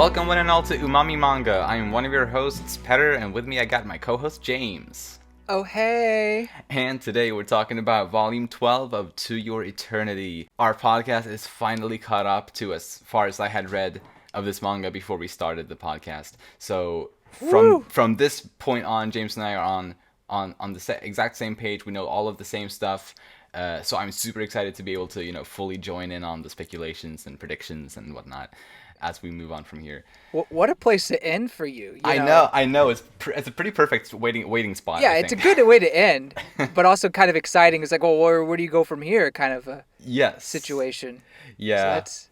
Welcome one and all to Umami Manga. I am one of your hosts, Petter, and with me I got my co-host, James. Oh, hey! And today we're talking about Volume 12 of To Your Eternity. Our podcast is finally caught up to as far as I had read of this manga before we started the podcast. So from this point on, James and I are on the exact same page. We know all of the same stuff. So I'm super excited to be able to, fully join in on the speculations and predictions and whatnot as we move on from here. What a place to end for you. I know. It's a pretty perfect waiting spot. Yeah, it's a good way to end, but also kind of exciting. It's like, well, where do you go from here? Kind of a situation. Yeah. So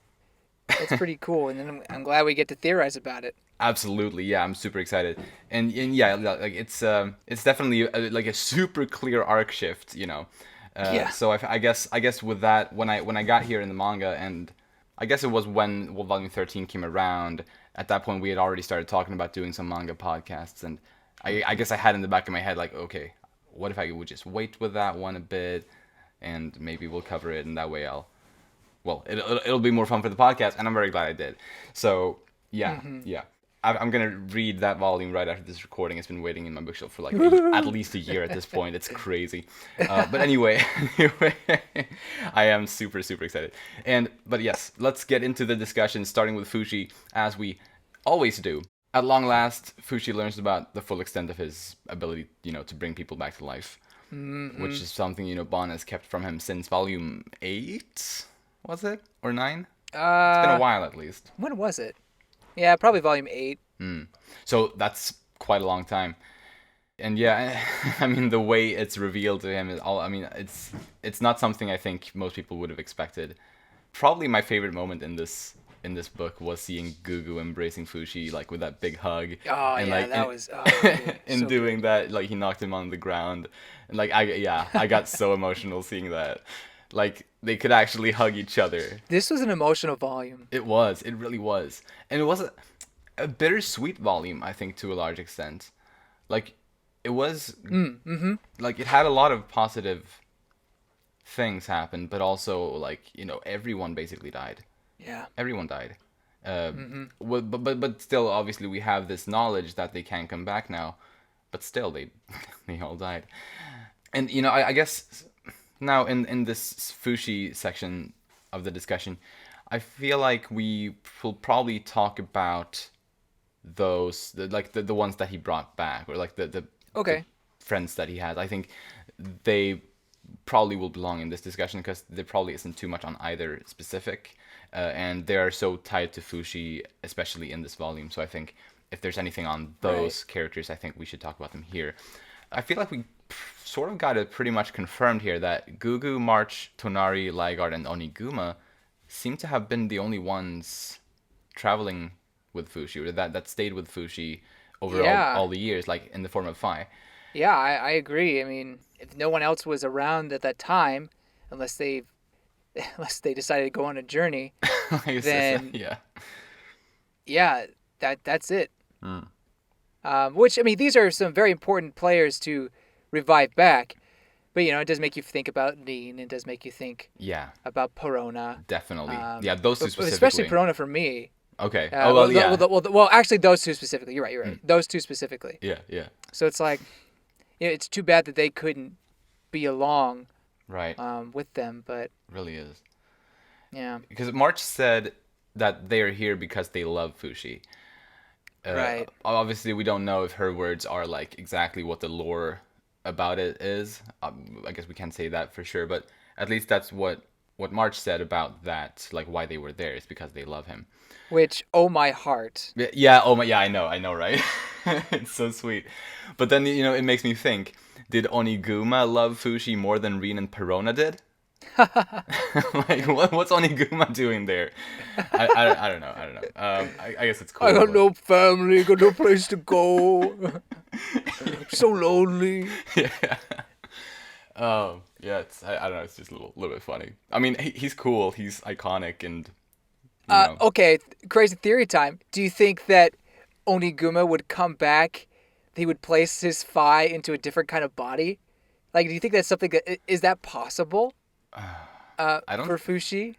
that's pretty cool, and then I'm glad we get to theorize about it. Absolutely, yeah, I'm super excited, and yeah, like it's definitely a super clear arc shift, Yeah. So I guess with that, when I got here in the manga, and I guess it was when Volume 13 came around. At that point, we had already started talking about doing some manga podcasts, and I guess I had in the back of my head like, okay, what if I would just wait with that one a bit, and maybe we'll cover it, and that way it'll be more fun for the podcast, and I'm very glad I did. So yeah. I'm gonna read that volume right after this recording. It's been waiting in my bookshelf for at least a year at this point. It's crazy, but anyway, I am super excited. But yes, let's get into the discussion, starting with Fushi as we always do. At long last, Fushi learns about the full extent of his ability, to bring people back to life, which is something Bon has kept from him since volume 8, was it, or 9? It's been a while at least. When was it? Yeah, probably volume 8. So that's quite a long time. And yeah, I mean, the way it's revealed to him it's not something I think most people would have expected. Probably my favorite moment in this book was seeing Gugu embracing Fushi, with that big hug. Oh, and yeah, that was... Oh, in so doing that, he knocked him on the ground. And I got so emotional seeing that. They could actually hug each other. This was an emotional volume. It really was. And it was a bittersweet volume, I think, to a large extent. It was... it had a lot of positive things happen, but also, everyone basically died. Yeah. Everyone died. But still, obviously, we have this knowledge that they can come back now. But still, they all died. And, I guess... Now, in this Fushi section of the discussion, I feel like we will probably talk about those, the ones that he brought back, or the friends that he has. I think they probably will belong in this discussion because there probably isn't too much on either specific, and they are so tied to Fushi, especially in this volume. So I think if there's anything on those characters, I think we should talk about them here. I feel like we sort of got it pretty much confirmed here that Gugu, March, Tonari, Liegard, and Oniguma seem to have been the only ones traveling with Fushi, or that stayed with Fushi over all the years, in the form of Phi. Yeah, I agree. I mean, if no one else was around at that time, unless they decided to go on a journey, then that's it. Which, I mean, these are some very important players to revive back, but it does make you think about Rin. It does make you think about Perona. Definitely. Those two specifically. Especially Perona for me. Okay. Well, actually, those two specifically. You're right. Those two specifically. Yeah. So it's it's too bad that they couldn't be along with them, but... It really is. Yeah. Because March said that they are here because they love Fushi. Right. Obviously, we don't know if her words are exactly what the lore about it is. I guess we can't say that for sure, but at least that's what March said about that, why they were there is because they love him. Which, oh my heart. Yeah, I know, right? It's so sweet. But then, it makes me think, did Oniguma love Fushi more than Rin and Perona did? What's Oniguma doing there? I don't know. I guess it's cool. I got no family, got no place to go. I'm so lonely. Yeah. Yeah. I don't know. It's just a little bit funny. I mean, he's cool. He's iconic, and. Okay, crazy theory time. Do you think that Oniguma would come back? He would place his Phi into a different kind of body? Do you think that's something is that possible? I don't. For Fushi?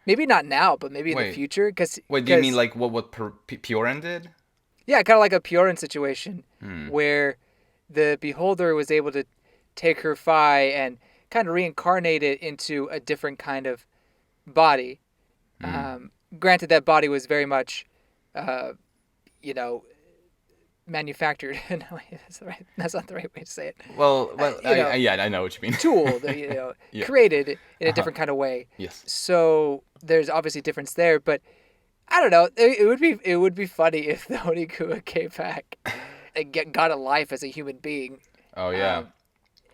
Maybe not now, but maybe in the future. Wait, do you mean like what Pioren did? Yeah, kind of like a Pioren situation where the beholder was able to take her Fi and kind of reincarnate it into a different kind of body. Granted, that body was very much, manufactured. No, that's not the right way to say it. Well, I know what you mean. Tool, created in a different kind of way. Yes. So there's obviously a difference there, but I don't know. It would be funny if the Oniguma came back and got a life as a human being. Oh yeah.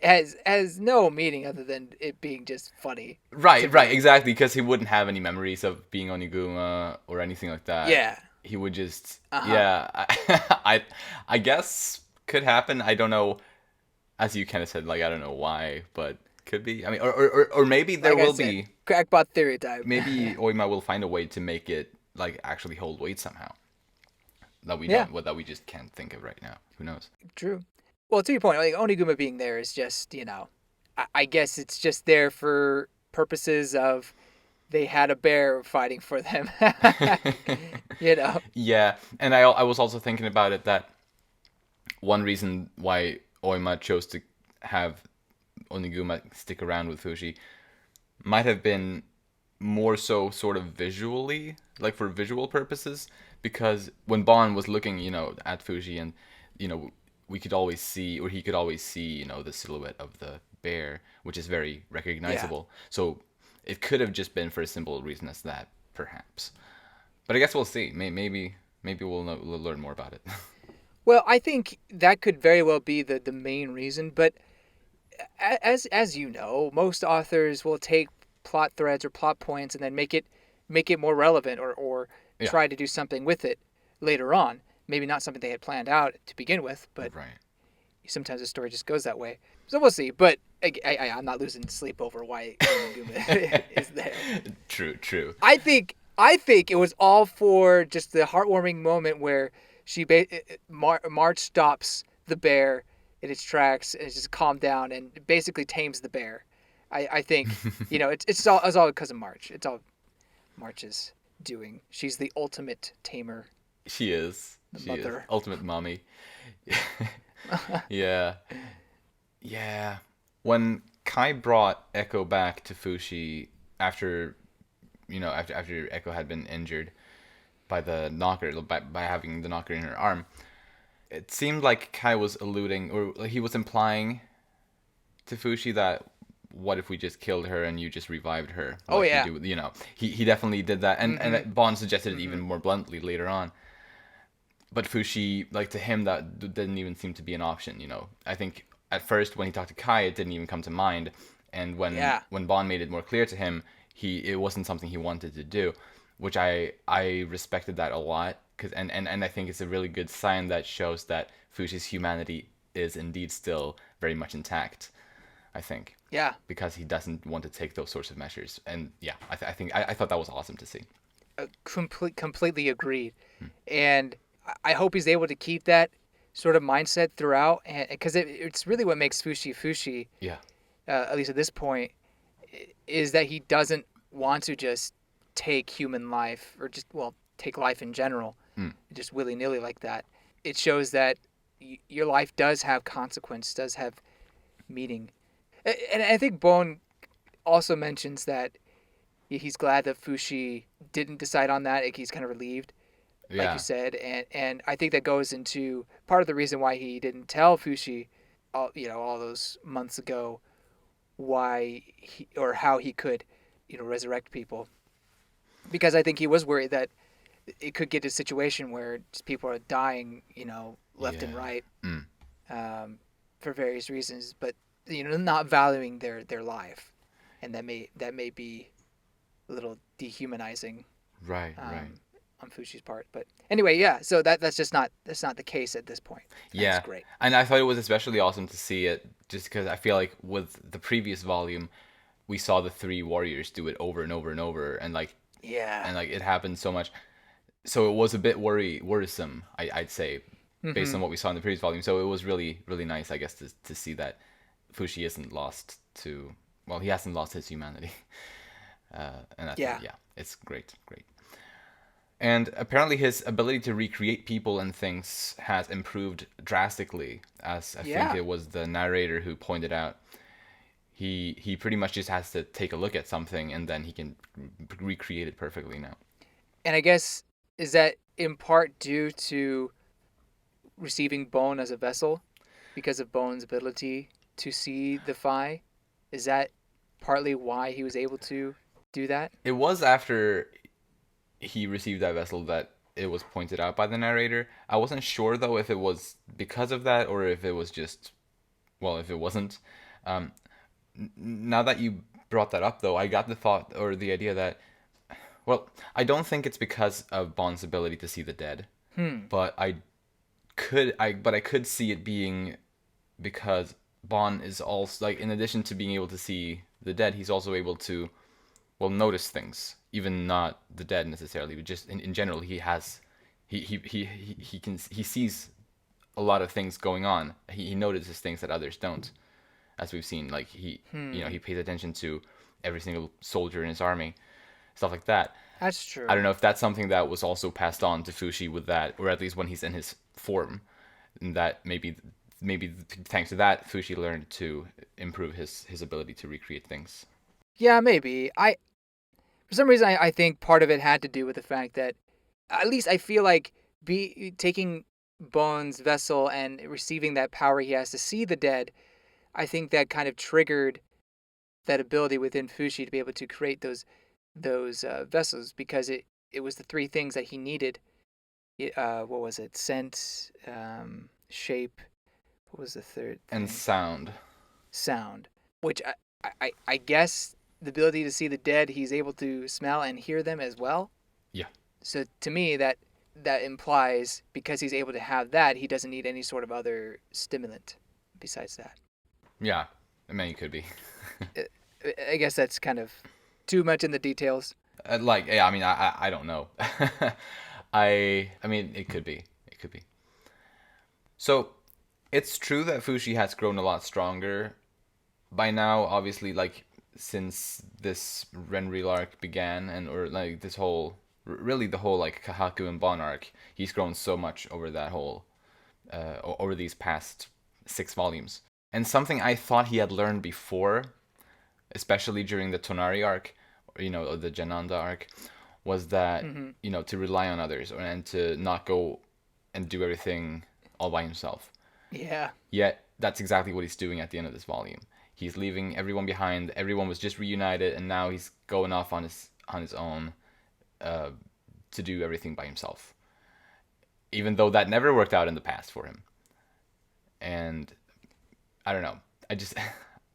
Has no meaning other than it being just funny. Right, exactly, because he wouldn't have any memories of being Oniguma or anything like that. Yeah. He would just I guess could happen. I don't know, as you kind of said, like I don't know why, but could be. I mean, or maybe there will be crackpot theory time. Maybe Oima will find a way to make it like actually hold weight somehow. That we don't, that we just can't think of right now. Who knows? True. Well, to your point, like Oniguma being there is just, I guess it's just there for purposes of they had a bear fighting for them. Yeah, and I was also thinking about it that one reason why Oima chose to have Oniguma stick around with Fushi might have been more so sort of visually, like for visual purposes, because when Bon was looking, at Fushi and, we could always see, or he could always see, the silhouette of the bear, which is very recognizable. Yeah. So it could have just been for a simple reason as that, perhaps. But I guess we'll see. Maybe we'll learn more about it. Well, I think that could very well be the main reason. But as you know, most authors will take plot threads or plot points and then make it more relevant or try to do something with it later on. Maybe not something they had planned out to begin with, but sometimes the story just goes that way. So we'll see. But I'm not losing sleep over why Oniguma is there. True. I think it was all for just the heartwarming moment where March stops the bear in its tracks and just calmed down and basically tames the bear. I think it's all because of March. It's all March's doing. She's the ultimate tamer. She is. She is. Ultimate mommy. Yeah. When Kai brought Echo back to Fushi after Echo had been injured by the knocker, by having the knocker in her arm, it seemed like Kai was alluding, or he was implying to Fushi that, what if we just killed her and you just revived her? Oh yeah. He definitely did that, and Bon suggested it even more bluntly later on. But Fushi, like, to him, that didn't even seem to be an option, I think at first when he talked to Kai, it didn't even come to mind. And when Bon made it more clear to him, it wasn't something he wanted to do, which I respected that a lot. And I think it's a really good sign that shows that Fushi's humanity is indeed still very much intact, I think. Yeah. Because he doesn't want to take those sorts of measures. And yeah, I thought that was awesome to see. Completely agreed. And I hope he's able to keep that sort of mindset throughout, because it's really what makes Fushi. Yeah. At least at this point, is that he doesn't want to just take human life or just take life in general, just willy nilly like that. It shows that your life does have consequence, does have meaning, and I think Bon also mentions that he's glad that Fushi didn't decide on that. Like, he's kind of relieved. Like you said, and I think that goes into part of the reason why he didn't tell Fushi, all those months ago, why or how he could, resurrect people, because I think he was worried that it could get to a situation where just people are dying, left and right, for various reasons, but not valuing their life, and that may be a little dehumanizing. Right. On Fushi's part, but anyway, so that's not the case at this point. That's great. And I thought it was especially awesome to see it, just because I feel like with the previous volume, we saw the three warriors do it over and over and over, and it happened so much, so it was a bit worrisome, I'd say, based on what we saw in the previous volume. So it was really, really nice, I guess, to see that Fushi isn't lost to, he hasn't lost his humanity. And It's great, great. And apparently his ability to recreate people and things has improved drastically, as I think Yeah. it was the narrator who pointed out. He pretty much just has to take a look at something and then he can recreate it perfectly now. And I guess, is that in part due to receiving Bone as a vessel because of Bone's ability to see the Phi? Is that partly why he was able to do that? It was after he received that vessel that it was pointed out by the narrator. I wasn't sure though if it was because of that or if it was just, well, if it wasn't. Um, Now that you brought that up though, I got the thought or the idea that, well, I don't think it's because of Bond's ability to see the dead, Hmm. but I could see it being because Bond is also like, in addition to being able to see the dead, he's also able to, well, notice things, even not the dead necessarily, but just in general he has he sees a lot of things going on. He notices things that others don't, as we've seen. Like Hmm. he pays attention to every single soldier in his army, stuff like that. That's I true. don't know if that's something that was also passed on to Fushi with that, or at least when he's in his form, and that maybe thanks to that Fushi learned to improve his ability to recreate things. Yeah, maybe. For some reason, I think part of it had to do with the fact that, at least I feel like, be taking Bone's vessel and receiving that power he has to see the dead, I think that kind of triggered that ability within Fushi to be able to create those vessels, because it was the three things that he needed. What was it? Scent, shape. What was the third And thing? sound. Sound. Which I guess the ability to see the dead, he's able to smell and hear them as well. Yeah. So to me, that implies, because he's able to have that, he doesn't need any sort of other stimulant besides that. Yeah. I mean, it could be. I I guess that's kind of too much in the details. Like, yeah, I mean, I don't know. I mean, it could be. It could be. So, it's true that Fushi has grown a lot stronger by now. Obviously, like since this Renreal arc began, and or like this whole, really the whole like Kahaku and Bon arc, he's grown so much over that whole, over these past 6 volumes. And something I thought he had learned before, especially during the Tonari arc, or, the Jananda arc, was that Hmm. to rely on others and to not go and do everything all by himself. Yeah. Yet that's exactly what he's doing at the end of this volume. He's leaving everyone behind. Everyone was just reunited, and now he's going off on his own, uh, to do everything by himself. Even though that never worked out in the past for him. And I don't know. I just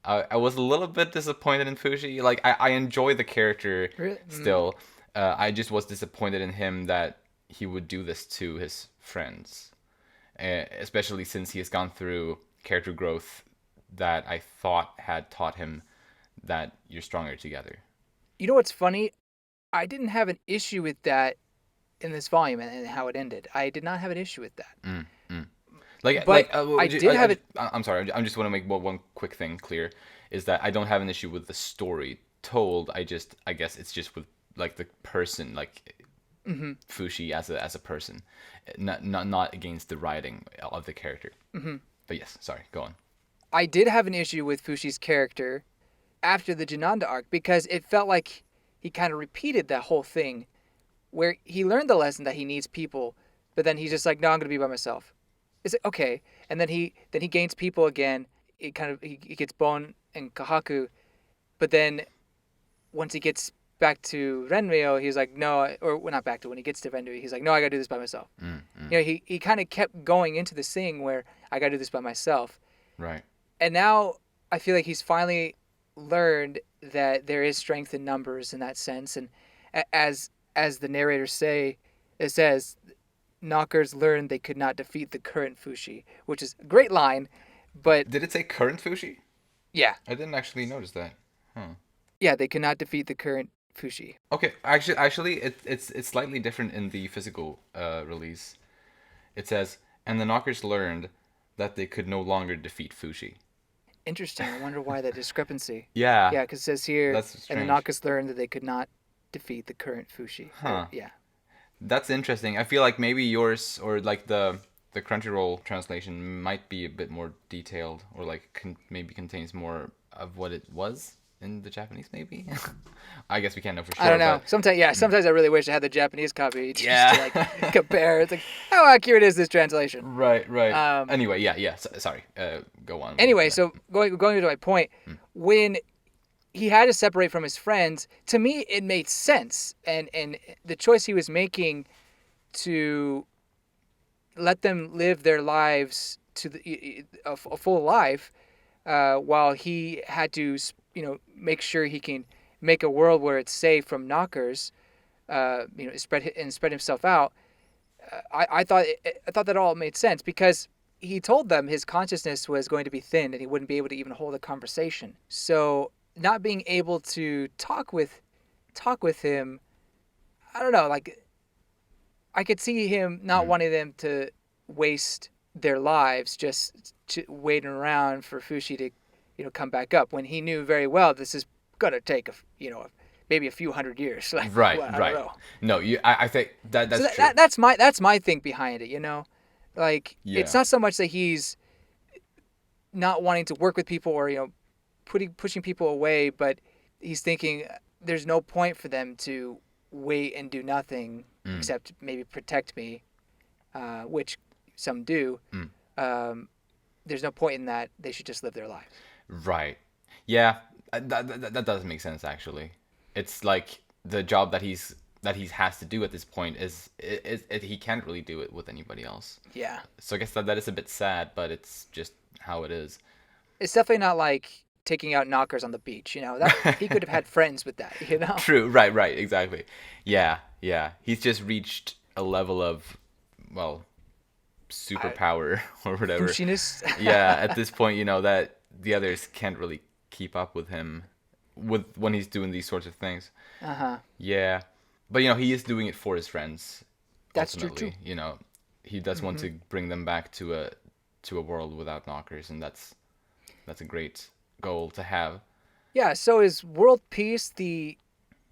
I was a little bit disappointed in Fushi. Like I enjoy the character Really? Mm. still. I just was disappointed in him that he would do this to his friends, especially since he has gone through character growth that I thought had taught him that you're stronger together. You know what's funny? I didn't have an issue with that in this volume and how it ended. I did not have an issue with that. Mm, mm. Like But I would you, did have it. I'm sorry. I just want to make one quick thing clear, is that I don't have an issue with the story told. I guess it's just with like the person, like Hmm. Fushi as a person, not against the writing of the character. Hmm. But yes, sorry. Go on. I did have an issue with Fushi's character after the Jananda arc, because it felt like he kind of repeated that whole thing where he learned the lesson that he needs people, but then he's just like, no, I'm gonna be by myself. Is it okay? And then he gains people again. It kind of he gets Bon and Kahaku, but then once he gets back to Renryo, he's like, no, or well, not back to when he gets to Renryo, he's like, no, I gotta do this by myself. Mm, mm, He kind of kept going into this thing where I gotta do this by myself, right. and now I feel like he's finally learned that there is strength in numbers in that sense, and as the narrators say, it says knockers learned they could not defeat the current Fushi, which is a great line, but Did it say current Fushi? yeah, I didn't actually notice that. Huh. yeah, they could not defeat the current Fushi. Okay, actually, it's slightly different in the physical release. It says, and the Knockers learned that they could no longer defeat Fushi. Interesting. I wonder why that discrepancy. Yeah, Yeah, because it says here, that's and the strange. Nakas learned that they could not defeat the current Fushi. Huh. Yeah. That's interesting. I feel like maybe yours or like the Crunchyroll translation might be a bit more detailed, or like maybe contains more of what it was in the Japanese. Maybe. I guess we can't know for sure. I don't know. But Sometimes I really wish I had the Japanese copy just yeah. to like compare. It's like, how accurate is this translation? Right. Right. Um, Anyway, yeah. Sorry. Go on. Anyway, with that. so going to my point, when he had to separate from his friends, to me it made sense, and the choice he was making to let them live their lives to a full life, while he had to make sure he can make a world where it's safe from knockers, spread himself out. I thought that all made sense because he told them his consciousness was going to be thinned and he wouldn't be able to even hold a conversation. So not being able to talk with him, I don't know, like I could see him not wanting them to waste their lives just waiting around for Fushi to come back up when he knew very well this is gonna take maybe a few hundred years. Like, Right. I Right. don't know. No, I think that's So true. that's my thing behind it. Like Yeah. it's not so much that he's not wanting to work with people or pushing people away, but he's thinking there's no point for them to wait and do nothing except maybe protect me, which some do. There's no point in that. They should just live their life. Right. Yeah, that does make sense actually. It's like the job that he has to do at this point is he can't really do it with anybody else. Yeah. So I guess that is a bit sad, but it's just how it is. It's definitely not like taking out knockers on the beach. That he could have had friends with that. True. Right. Exactly. Yeah. He's just reached a level of, well, superpower or whatever. Fushiness. Yeah. At this point, that the others can't really keep up with him when he's doing these sorts of things. Yeah. But he is doing it for his friends. That's true ultimately. too. He does want to bring them back to a world without knockers, and that's a great goal to have. Yeah. So is world peace the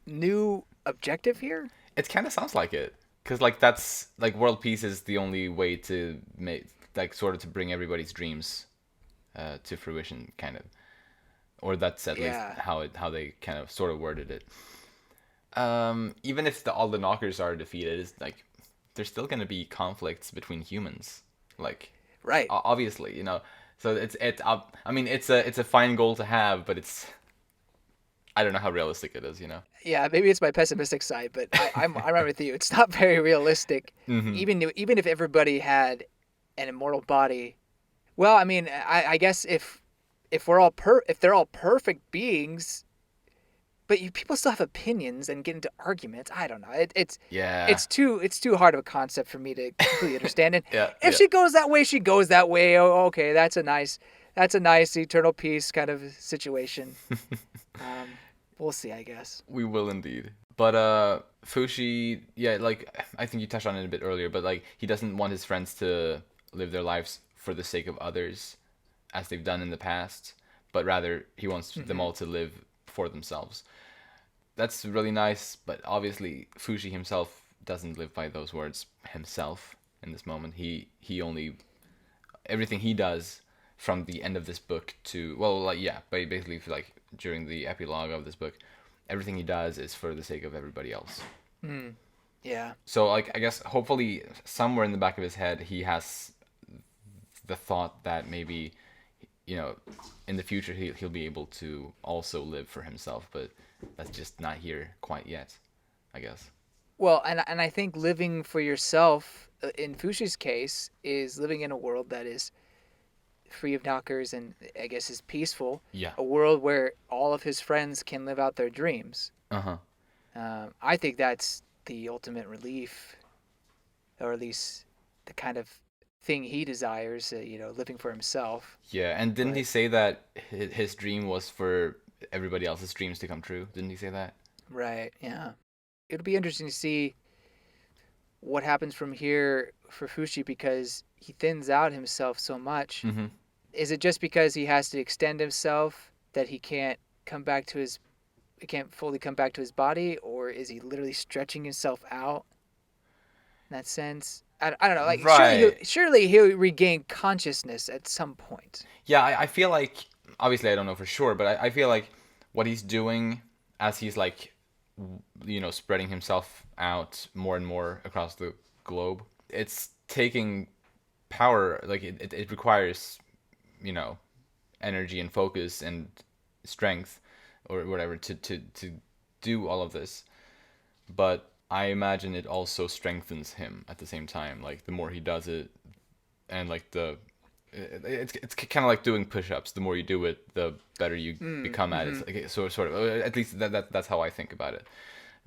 new objective here? It kind of sounds like it, because like that's like world peace is the only way to make like sort of to bring everybody's dreams to fruition, kind of, or that's at least how they kind of sort of worded it. Even if all the knockers are defeated, it's like there's still gonna be conflicts between humans, like right. Obviously, So I mean, it's a fine goal to have, but I don't know how realistic it is. Yeah, maybe it's my pessimistic side, but I'm right with you. It's not very realistic. Even if everybody had an immortal body, well, I mean, I guess if they're all perfect beings, but people still have opinions and get into arguments. I don't know. It's too hard of a concept for me to completely understand. And if she goes that way, she goes that way. Oh, okay, that's a nice eternal peace kind of situation. We'll see, I guess. We will indeed. But Fushi, yeah, like I think you touched on it a bit earlier, but like he doesn't want his friends to live their lives for the sake of others, as they've done in the past, but rather he wants them all to live for themselves. That's really nice, but obviously Fushi himself doesn't live by those words himself in this moment. He only everything he does from the end of this book to basically like during the epilogue of this book, everything he does is for the sake of everybody else. Yeah. So like I guess hopefully somewhere in the back of his head he has the thought that maybe in the future he'll be able to also live for himself, but that's just not here quite yet, I guess. Well, and I think living for yourself in Fushi's case is living in a world that is free of knockers and I guess is peaceful. Yeah. A world where all of his friends can live out their dreams. I think that's the ultimate relief, or at least the kind of thing he desires. Living for himself. Yeah, and didn't he say that his dream was for everybody else's dreams to come true? Didn't he say that? Right. Yeah. It'll be interesting to see what happens from here for Fushi because he thins out himself so much. Is it just because he has to extend himself that he can't come back to his can't fully come back to his body, or is he literally stretching himself out in that sense? I don't know. Like Right. surely he'll regain consciousness at some point. Yeah, I feel like, obviously I don't know for sure, but I feel like what he's doing as he's like, spreading himself out more and more across the globe, it's taking power. Like it requires, you know, energy and focus and strength or whatever to do all of this. But I imagine it also strengthens him at the same time. Like the more he does it, and like it's kind of like doing push-ups. The more you do it, the better you become at it. Mm-hmm. Like, so sort of, at least that's how I think about it.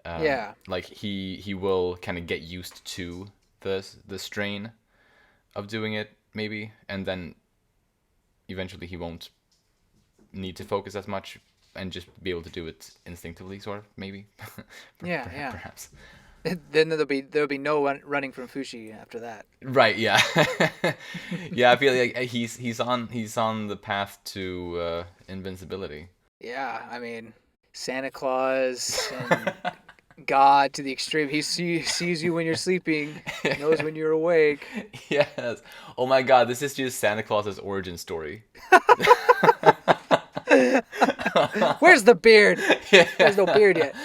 Yeah. Like he will kind of get used to the strain of doing it maybe, and then eventually he won't need to focus as much and just be able to do it instinctively, sort of, maybe. Yeah. Yeah. Perhaps. Then there'll be no running from Fushi after that. Right, yeah. Yeah, I feel like he's on the path to invincibility. Yeah, I mean, Santa Claus and God to the extreme. He sees you when you're sleeping, knows when you're awake. Yes. Oh my god, this is just Santa Claus's origin story. Where's the beard? Yeah. There's no beard yet.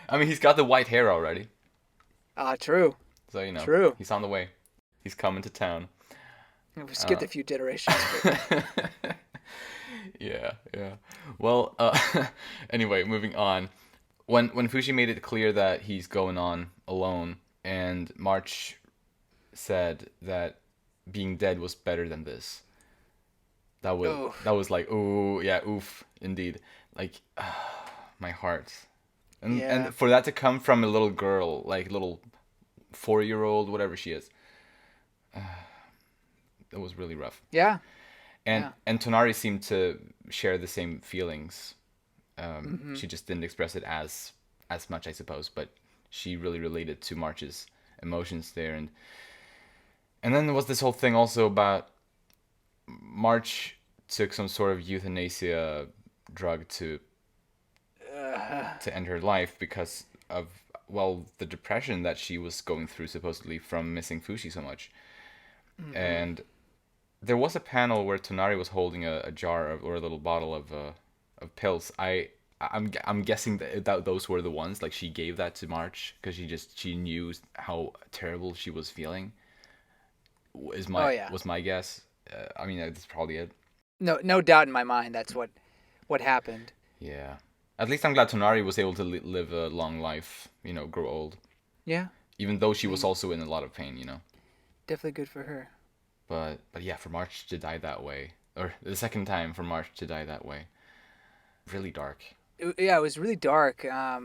I mean, he's got the white hair already. Ah, true. So, True. he's on the way. He's coming to town. We skipped a few generations. But... Yeah, yeah. Well, anyway, moving on. When Fushi made it clear that he's going on alone, and March said that being dead was better than this. Oh. That was like, ooh, yeah, oof, indeed. Like, my heart. And for that to come from a little girl, like little 4-year-old, whatever she is, it was really rough. Yeah. And Tonari seemed to share the same feelings. Mm-hmm. She just didn't express it as much, I suppose, but she really related to March's emotions there. And then there was this whole thing also about March took some sort of euthanasia drug to end her life because of, well, the depression that she was going through supposedly from missing Fushi so much. Mm-hmm. And there was a panel where Tonari was holding a jar or a little bottle of pills. I'm guessing that those were the ones, like she gave that to March because she knew how terrible she was feeling. Was my guess. I mean, that's probably it. No doubt in my mind that's what happened. Yeah. At least I'm glad Tonari was able to live a long life, grow old. Yeah. Even though she was also in a lot of pain, Definitely good for her. But yeah, for March to die that way, or the second time for March to die that way, really dark. Yeah, it was really dark. I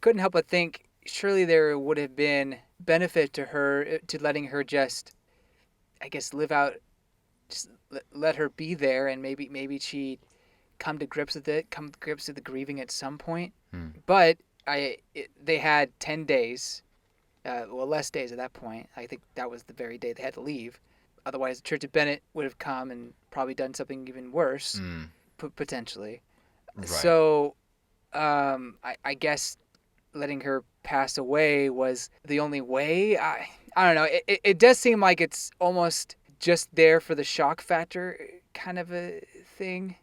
couldn't help but think surely there would have been benefit to her to letting her just, I guess, live out, just let her be there, and maybe she'd come to grips with it, come to grips with the grieving at some point. But they had 10 days, less days at that point. I think that was the very day they had to leave. Otherwise, the Church of Bennett would have come and probably done something even worse, potentially. Right. So, I guess letting her pass away was the only way. I don't know. It does seem like it's almost just there for the shock factor kind of a thing.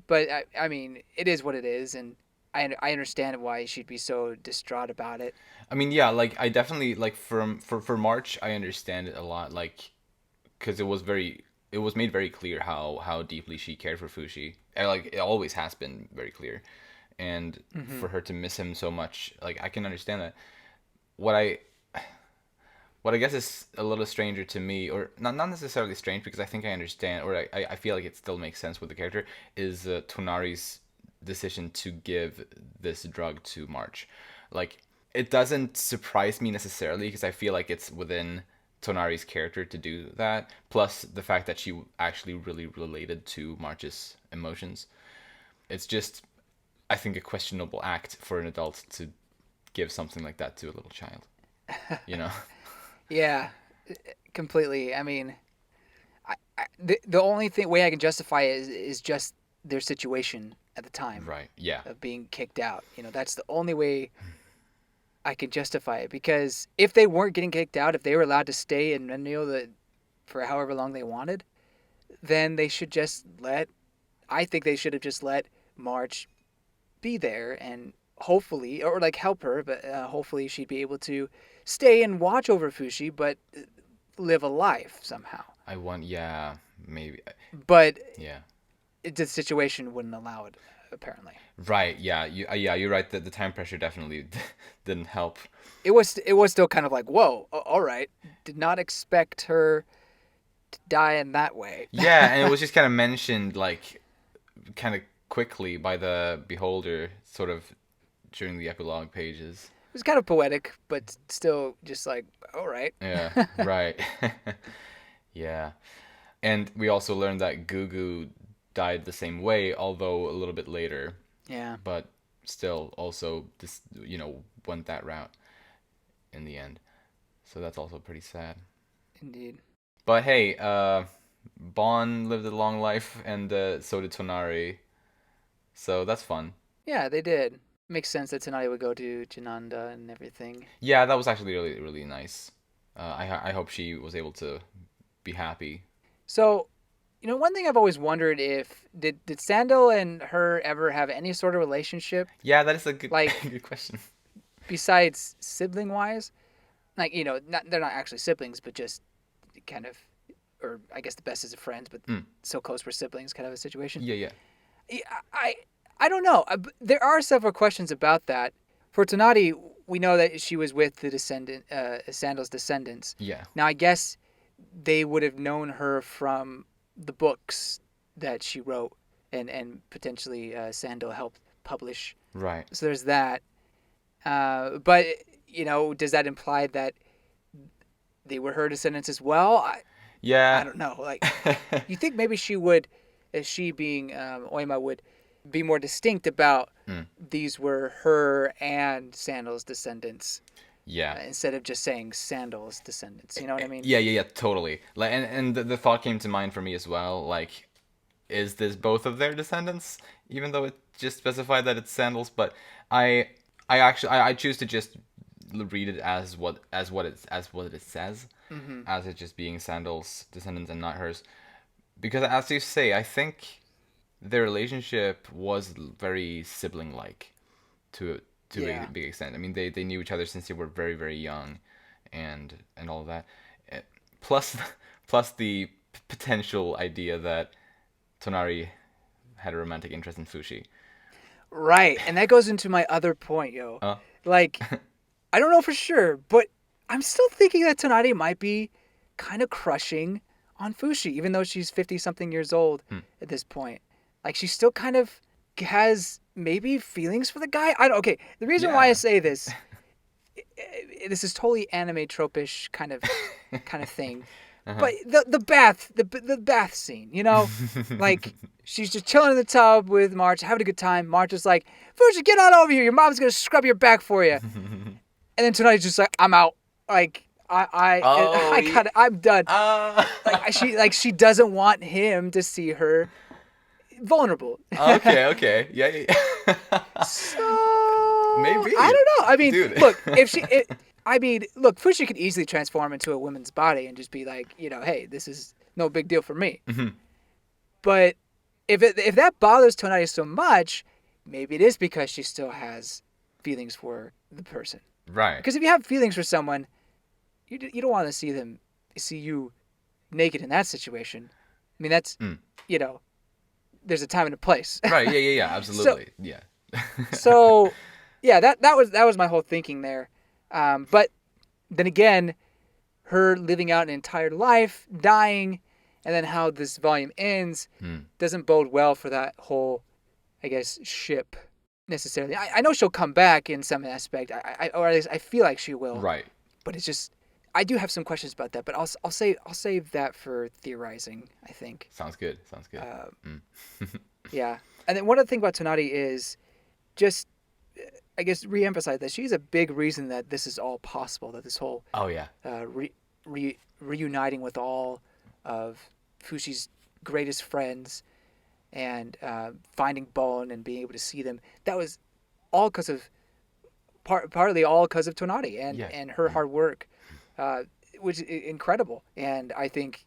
But, I mean, it is what it is, and I understand why she'd be so distraught about it. I mean, yeah, like, I definitely, like, for March, I understand it a lot, like, because it was made very clear how deeply she cared for Fushi. And, like, it always has been very clear. And for her to miss him so much, like, I can understand that. What I guess is a little stranger to me, or not necessarily strange, because I think I understand, or I feel like it still makes sense with the character, is Tonari's decision to give this drug to March. Like, it doesn't surprise me necessarily, because I feel like it's within Tonari's character to do that, plus the fact that she actually really related to March's emotions. It's just, I think, a questionable act for an adult to give something like that to a little child. Yeah, completely. I mean, the only way I can justify it is just their situation. at the time Right. Yeah. of being kicked out. That's the only way I could justify it, because if they weren't getting kicked out, if they were allowed to stay in Renio for however long they wanted, then they should just I think they should have just let March be there and hopefully, or like help her, but hopefully she'd be able to stay and watch over Fushi, but live a life somehow. Yeah, maybe. But Yeah. the situation wouldn't allow it, apparently. Right. Yeah. You're right. The time pressure definitely didn't help. It was still kind of like, whoa, all right, did not expect her to die in that way. Yeah, and it was just kind of mentioned like kind of quickly by the beholder, sort of during the epilogue pages. It was kind of poetic, but still just like, all right. Yeah. Right. Yeah. And we also learned that Gugu died the same way, although a little bit later. Yeah. But still, also this went that route in the end. So that's also pretty sad. Indeed. But hey, Bon lived a long life, and so did Tonari. So that's fun. Yeah, they did. Makes sense that Tonari would go to Jananda and everything. Yeah, that was actually really, really nice. I hope she was able to be happy. So, one thing I've always wondered, if did Sandal and her ever have any sort of relationship? Yeah, that is a good, Like, good question. Besides sibling wise, like they're not actually siblings, but just kind of, or I guess the best is of friends, but so close we're siblings, kind of a situation. Yeah. I don't know. There are several questions about that. For Tonari, we know that she was with the Sandal's descendants. Yeah. Now, I guess they would have known her from the books that she wrote, and potentially Sandal helped publish. Right. So there's that. But does that imply that they were her descendants as well? Yeah. I don't know. Like, you think maybe she would, as she being Oima, would be more distinct about these were her and Sandal's descendants. Yeah. Instead of just saying Sandal's descendants. You know what I mean? Yeah, totally. Like, and the thought came to mind for me as well. Like, is this both of their descendants? Even though it just specified that it's Sandals, but I choose to just read it as what it says, as it just being Sandal's descendants and not hers, because as you say, I think their relationship was very sibling-like to a big extent. I mean, they knew each other since they were very, very young, and all of that. Plus the potential idea that Tonari had a romantic interest in Fushi. Right, and that goes into my other point, yo. Like, I don't know for sure, but I'm still thinking that Tonari might be kind of crushing on Fushi, even though she's 50-something years old at this point. Like, she still kind of has maybe feelings for the guy. Okay, the reason why I say this is totally anime tropish kind of thing. But the bath scene, like she's just chilling in the tub with March, having a good time. March is like, Fuji, get on over here. Your mom's gonna scrub your back for you. And then tonight's just like, I'm out. Like I'm done. She doesn't want him to see her vulnerable. Okay. Yeah. So maybe. I don't know. I mean, dude. Look, look, Fushi could easily transform into a woman's body and just be like, hey, this is no big deal for me. But if that bothers Tonari so much, maybe it is because she still has feelings for the person. Right. Because if you have feelings for someone, you don't want to see you naked in that situation. I mean, that's there's a time and a place. Right. Yeah. Absolutely. So, yeah, that was my whole thinking there. But then again, her living out an entire life, dying, and then how this volume ends doesn't bode well for that whole, I guess, ship necessarily. I know she'll come back in some aspect, or at least I feel like she will. Right. But it's just, I do have some questions about that. But I'll save that for theorizing, I think. Sounds good. Yeah, and then one other thing about Tonari is just, I guess, re-emphasize that she's a big reason that this is all possible. That this whole reuniting with all of Fushi's greatest friends and finding Bone and being able to see them. That was all because of partly all because of Tonari and her hard work, which is incredible. And I think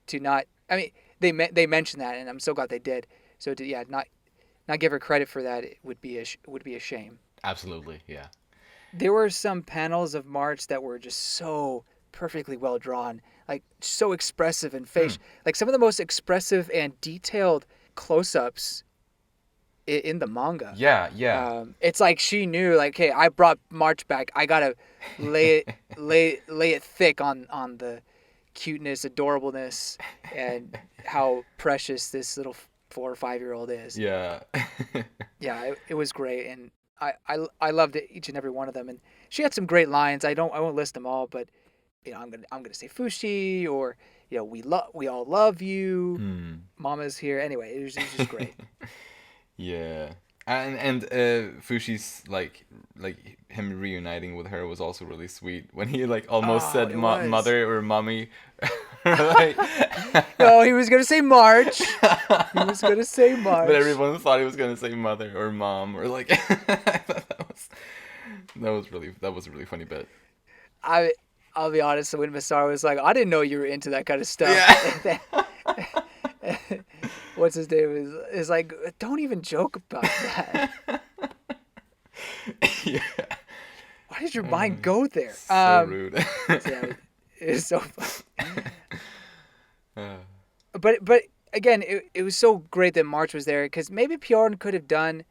they mentioned that, and I'm so glad they did. So to not give her credit for that, it would be a shame. Absolutely, yeah. There were some panels of March that were just so perfectly well drawn, like so expressive and facial. Like some of the most expressive and detailed close-ups in the manga. Yeah. It's like she knew, like, hey, I brought March back. I gotta lay it thick on the cuteness, adorableness, and how precious this little 4 or 5-year-old is. Yeah. Yeah, it was great, and I loved it, each and every one of them. And she had some great lines. I won't list them all, but I'm gonna say Fushi, or we all love you. Mama's here. Anyway, it was just great. Yeah. And Fushi's like him reuniting with her was also really sweet when he like almost said mother or mommy. Like, no, he was gonna say March. He was gonna say March. But everyone thought he was gonna say mother or mom or like. I thought that was a really funny bit. I'll be honest. When Masaru was like, I didn't know you were into that kind of stuff. Yeah. What's his name is like, don't even joke about that. Yeah. Why did your mind go there? So rude. Yeah, it was so funny. But again, it was so great that March was there, because maybe Pjorn could have done.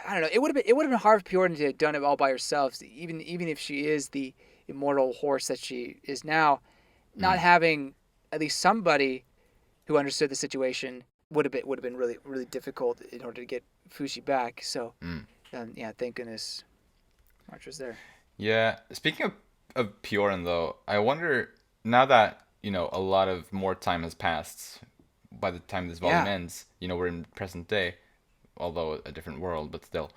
I don't know. It would have been hard for Pjorn to have done it all by herself. Even if she is the immortal horse that she is now, not having at least somebody who understood the situation would have been really, really difficult in order to get Fushi back. So, thank goodness March was there. Yeah. Speaking of Pjorn, though, I wonder, now that, a lot of more time has passed by the time this volume ends, we're in present day, although a different world, but still.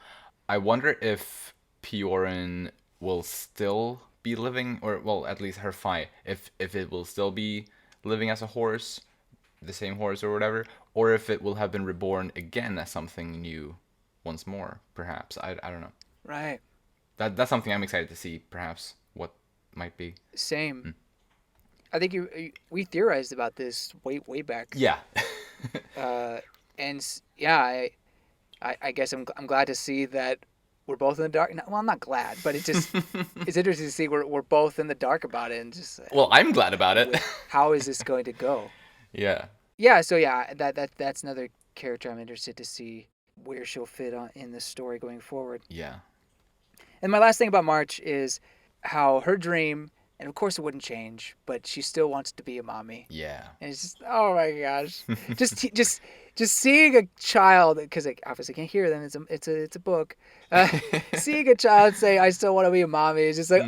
I wonder if Pjorn will still be living, or, well, at least her Fi, if it will still be living as a horse, the same horse or whatever, or if it will have been reborn again as something new once more, perhaps. I don't know. Right. That's something I'm excited to see, perhaps, what might be. Same. I think we theorized about this way back. Yeah. And yeah, I guess I'm glad to see that we're both in the dark. Well, I'm not glad, but it's interesting to see we're both in the dark about it, and just. Well, I'm glad about it. How is this going to go? Yeah. Yeah. So yeah, that's another character I'm interested to see where she'll fit in the story going forward. Yeah. And my last thing about March is how her dream, and of course it wouldn't change, but she still wants to be a mommy. Yeah. And it's just, oh my gosh, just seeing a child, because I obviously can't hear them. It's a book. Seeing a child say, "I still want to be a mommy," is just like,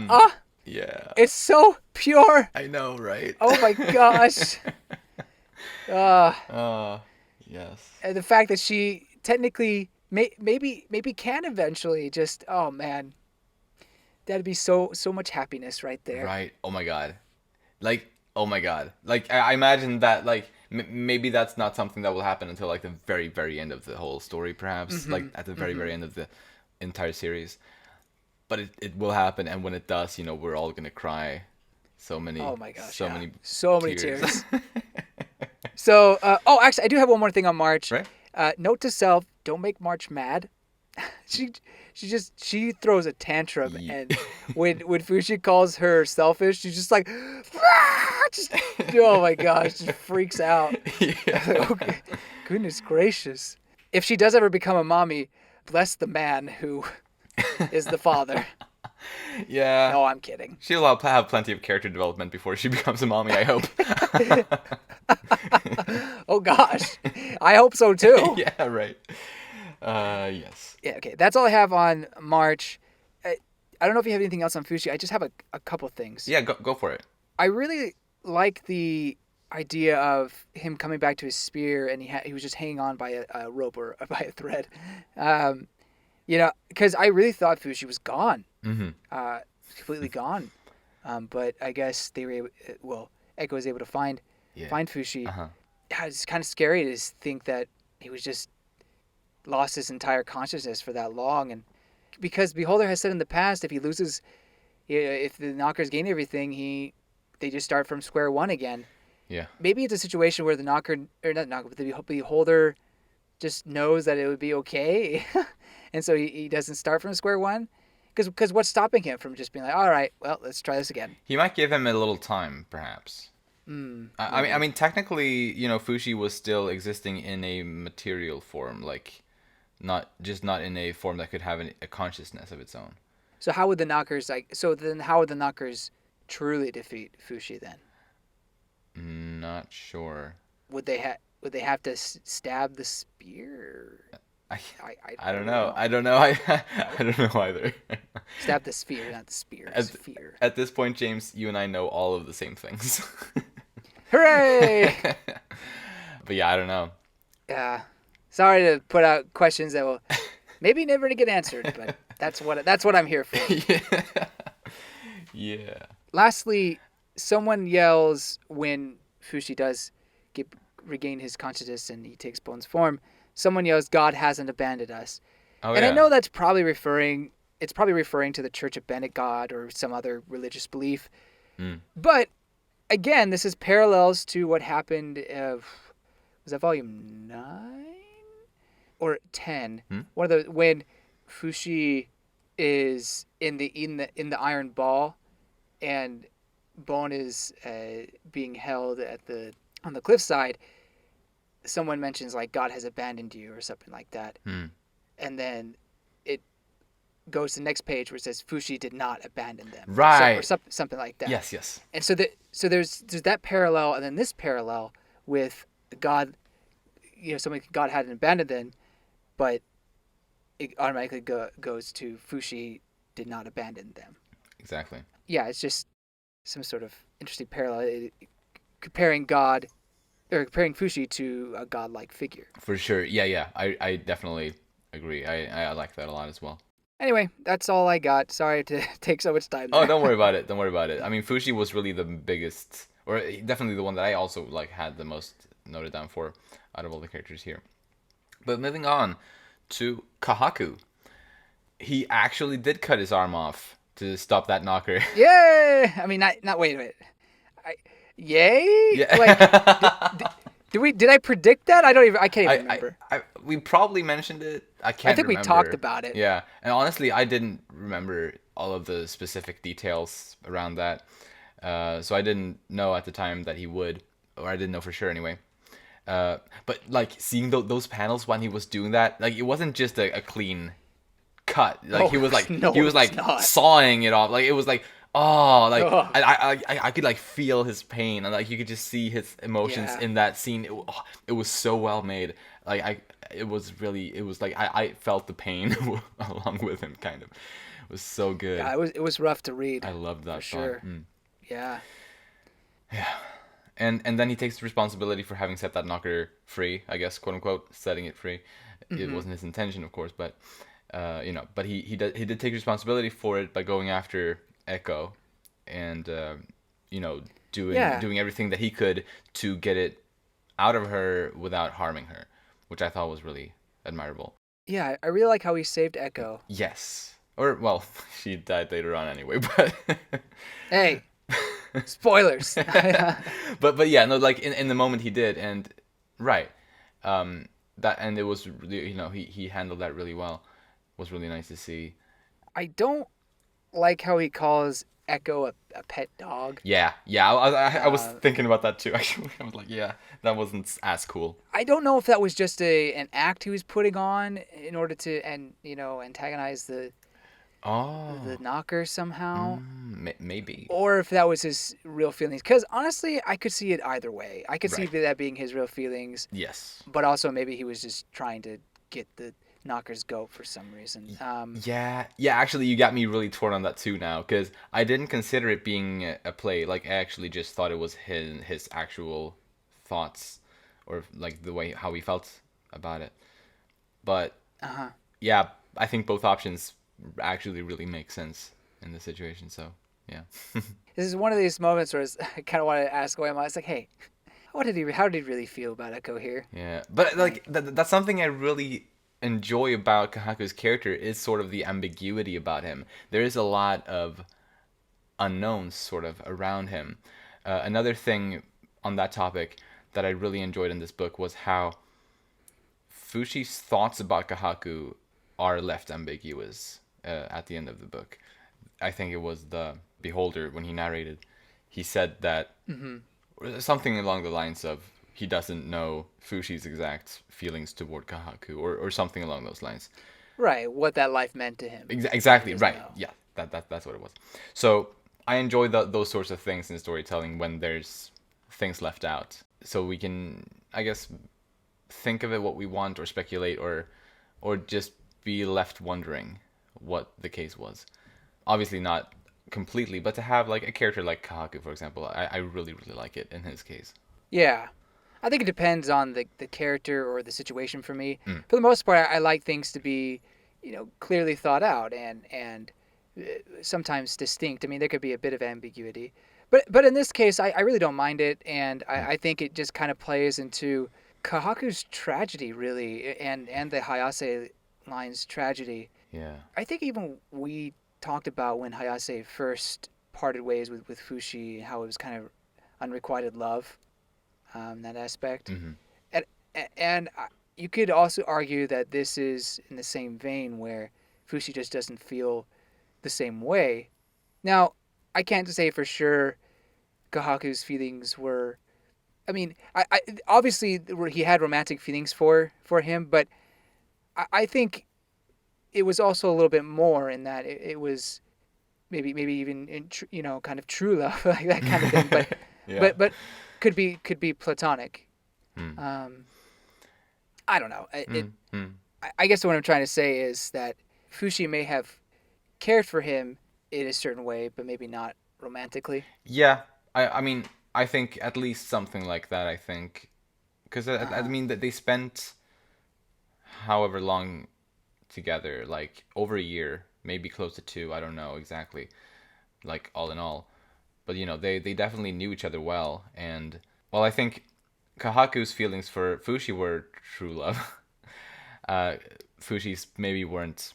yeah. It's so pure. I know, right? Oh my gosh. Yes. And the fact that she technically maybe can eventually just, oh man, that'd be so much happiness right there. Right. Oh my god. Like, oh my god. Like, I imagine that, like, maybe that's not something that will happen until, like, the very, very end of the whole story, perhaps. Like, at the very, very end of the entire series. But it will happen, and when it does, we're all gonna cry. So many. Oh my gosh. So many tears. So, actually, I do have one more thing on March. Right. Note to self: don't make March mad. She throws a tantrum, and when Fushi calls her selfish, she's just like, oh my gosh, just freaks out. Yeah. Okay. Goodness gracious! If she does ever become a mommy, bless the man who is the father. Yeah. No, I'm kidding. She'll have plenty of character development before she becomes a mommy, I hope. Oh gosh, I hope so too. Yeah, right. Yes. Yeah, okay. That's all I have on March. I don't know if you have anything else on Fushi. I just have a couple things. Yeah, go for it. I really like the idea of him coming back to his spear, and he was just hanging on by a rope or by a thread. Because I really thought Fushi was gone. Completely gone. But I guess they were Echo was able to find Fushi. Uh-huh. Yeah, it's kind of scary to think that he was just lost his entire consciousness for that long. And because Beholder has said in the past, if he loses, if the knockers gain everything, they just start from square one again. Yeah. Maybe it's a situation where the knocker, or not knocker, but the Beholder just knows that it would be okay, and so he doesn't start from square one. Because what's stopping him from just being like, all right, well, let's try this again? He might give him a little time, perhaps. I mean, technically, you know, Fushi was still existing in a material form, like, not in a form that could have a consciousness of its own. So how would the knockers how would the knockers truly defeat Fushi then? Not sure. Would they have to stab the spear? I don't know. I don't know. I don't know either. Stab the sphere, not the spear. Sphere. At this point, James, you and I know all of the same things. Hooray! But yeah, I don't know. Yeah. Sorry to put out questions that will maybe never to get answered, but that's what I'm here for. Yeah. Yeah. Lastly, someone yells when Fushi does regain his consciousness and he takes Bone's form. Someone yells, "God hasn't abandoned us." Oh, and yeah. I know that's probably referring to the Church of Bennett God or some other religious belief. But again, this is parallels to what happened was that volume 9 or 10? One of the when Fushi is in the iron ball and Bone is being held on the cliffside. Someone mentions like God has abandoned you or something like that. And then it goes to the next page where it says Fushi did not abandon them. Right. Or something like that. Yes. And so there's that parallel, and then this parallel with God, God hadn't abandoned them, but it automatically goes to Fushi did not abandon them. Exactly. Yeah, it's just some sort of interesting parallel, comparing Fushi to a godlike figure. For sure. Yeah. I definitely agree. I like that a lot as well. Anyway, that's all I got. Sorry to take so much time there. Oh, don't worry about it. I mean, Fushi was really the biggest, or definitely the one that I also had the most noted down for out of all the characters here. But moving on to Kahaku. He actually did cut his arm off to stop that knocker. Yay! I mean, not wait a minute. Yay? Yeah. Like, did I predict that? I can't even remember. We probably mentioned it. I think remember. We talked about it. Yeah, and honestly, I didn't remember all of the specific details around that. So I didn't know at the time that he would, or I didn't know for sure anyway. But like seeing those panels when he was doing that, like it wasn't just a clean cut. Like he was like sawing it off. Like it was like I could like feel his pain, and like you could just see his emotions in that scene. It was so well made. Like it was like I felt the pain along with him. Kind of, it was so good. Yeah, it was rough to read. I loved that for sure. Yeah. And then he takes responsibility for having set that knocker free, I guess, quote unquote, setting it free. It wasn't his intention, of course, but but he did take responsibility for it by going after Echo, and doing everything that he could to get it out of her without harming her, which I thought was really admirable. Yeah, I really like how he saved Echo. Yes, or well, she died later on anyway, but hey. Spoilers. but yeah, no, like in the moment he did, and right, that, and it was really, he handled that really well. It was really nice to see. I don't like how he calls Echo a pet dog. Yeah, I was thinking about that too. Actually, I was like, yeah, that wasn't as cool. I don't know if that was just an act he was putting on in order to antagonize the knocker somehow. Maybe. Or if that was his real feelings. Because honestly, I could see it either way. I could see that being his real feelings. Yes. But also maybe he was just trying to get the knocker's goat for some reason. Yeah, actually you got me really torn on that too now. Because I didn't consider it being a play. Like I actually just thought it was his actual thoughts. Or like the way how he felt about it. But yeah, I think both options actually really make sense in this situation, so yeah. This is one of these moments where I kind of want to ask Oyama. It's like, hey, How did he really feel about Echo here? Yeah, but like that's something I really enjoy about Kahaku's character is sort of the ambiguity about him. There is a lot of unknowns sort of around him. Another thing on that topic that I really enjoyed in this book was how Fushi's thoughts about Kahaku are left ambiguous at the end of the book. I think it was the Beholder when he narrated. He said that something along the lines of he doesn't know Fushi's exact feelings toward Kahaku, or something along those lines. Right, what that life meant to him. Exactly, right. Know. Yeah, that's what it was. So I enjoy those sorts of things in storytelling when there's things left out. So we can, I guess, think of it what we want or speculate or just be left wondering what the case was. Obviously not completely, but to have like a character like Kahaku, for example, I really, really like it in his case. Yeah. I think it depends on the character or the situation for me. For the most part, I like things to be, clearly thought out and sometimes distinct. I mean, there could be a bit of ambiguity. But in this case, I really don't mind it, and I think it just kind of plays into Kahaku's tragedy, really, and the Hayase line's tragedy. Yeah. I think even we talked about when Hayase first parted ways with Fushi, how it was kind of unrequited love, that aspect. Mm-hmm. And you could also argue that this is in the same vein where Fushi just doesn't feel the same way. Now, I can't say for sure Kahaku's feelings were. I mean, I obviously he had romantic feelings for him, but I think it was also a little bit more in that it was maybe even kind of true love, like that kind of thing. But Yeah. but could be platonic. I don't know. I guess what I'm trying to say is that Fushi may have cared for him in a certain way, but maybe not romantically. Yeah, I mean, I think at least something like that. I think because I mean that they spent however long together, like over a year, maybe close to 2. I don't know exactly, like all in all, but they definitely knew each other well, and well, I think Kahaku's feelings for Fushi were true love. Fushi's maybe weren't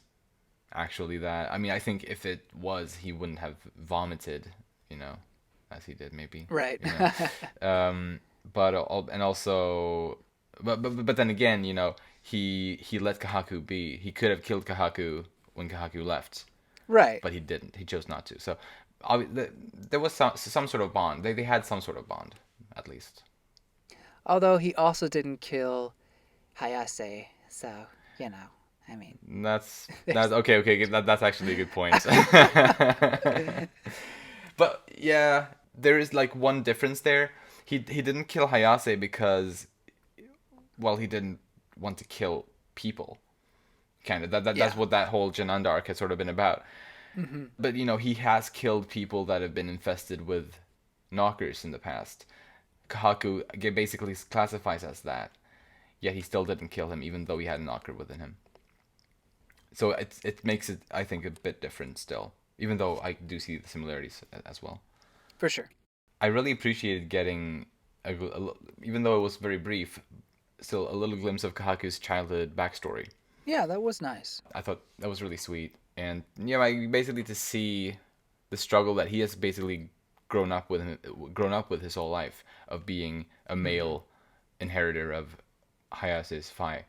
actually that. I mean, I think if it was, he wouldn't have vomited, as he did maybe. Right. But and also, but then again, he let Kahaku be. He could have killed Kahaku when Kahaku left. Right. But he didn't. He chose not to. So there was some sort of bond. They had some sort of bond, at least. Although he also didn't kill Hayase, so I mean. That's okay. Okay, that's actually a good point. But yeah, there is like one difference there. He didn't kill Hayase because, well, he didn't want to kill people. Kind of that's what that whole Jananda arc has sort of been about. Mm-hmm. But he has killed people that have been infested with knockers in the past. Kahaku basically classifies as that. Yet he still didn't kill him, even though he had a knocker within him. So it makes it, I think, a bit different still, even though I do see the similarities as well. For sure. I really appreciated getting, even though it was very brief, still a little glimpse of Kahaku's childhood backstory. Yeah, that was nice. I thought that was really sweet. And basically to see the struggle that he has basically grown up with his whole life of being a male inheritor of Hayase's Phi,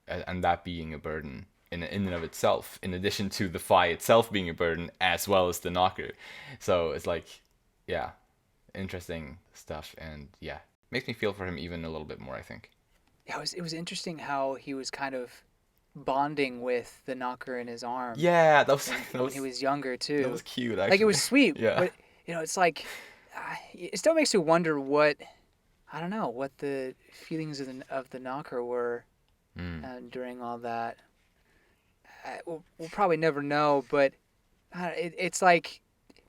and that being a burden in and of itself, in addition to the Phi itself being a burden as well as the knocker. So it's like, yeah, interesting stuff, and yeah, makes me feel for him even a little bit more, I think. Yeah, it was interesting how he was kind of bonding with the knocker in his arm. Yeah, when he was younger too. That was cute, actually. Like it was sweet. Yeah. But it's like it still makes you wonder what the feelings of the knocker were during all that. We'll probably never know, but it's like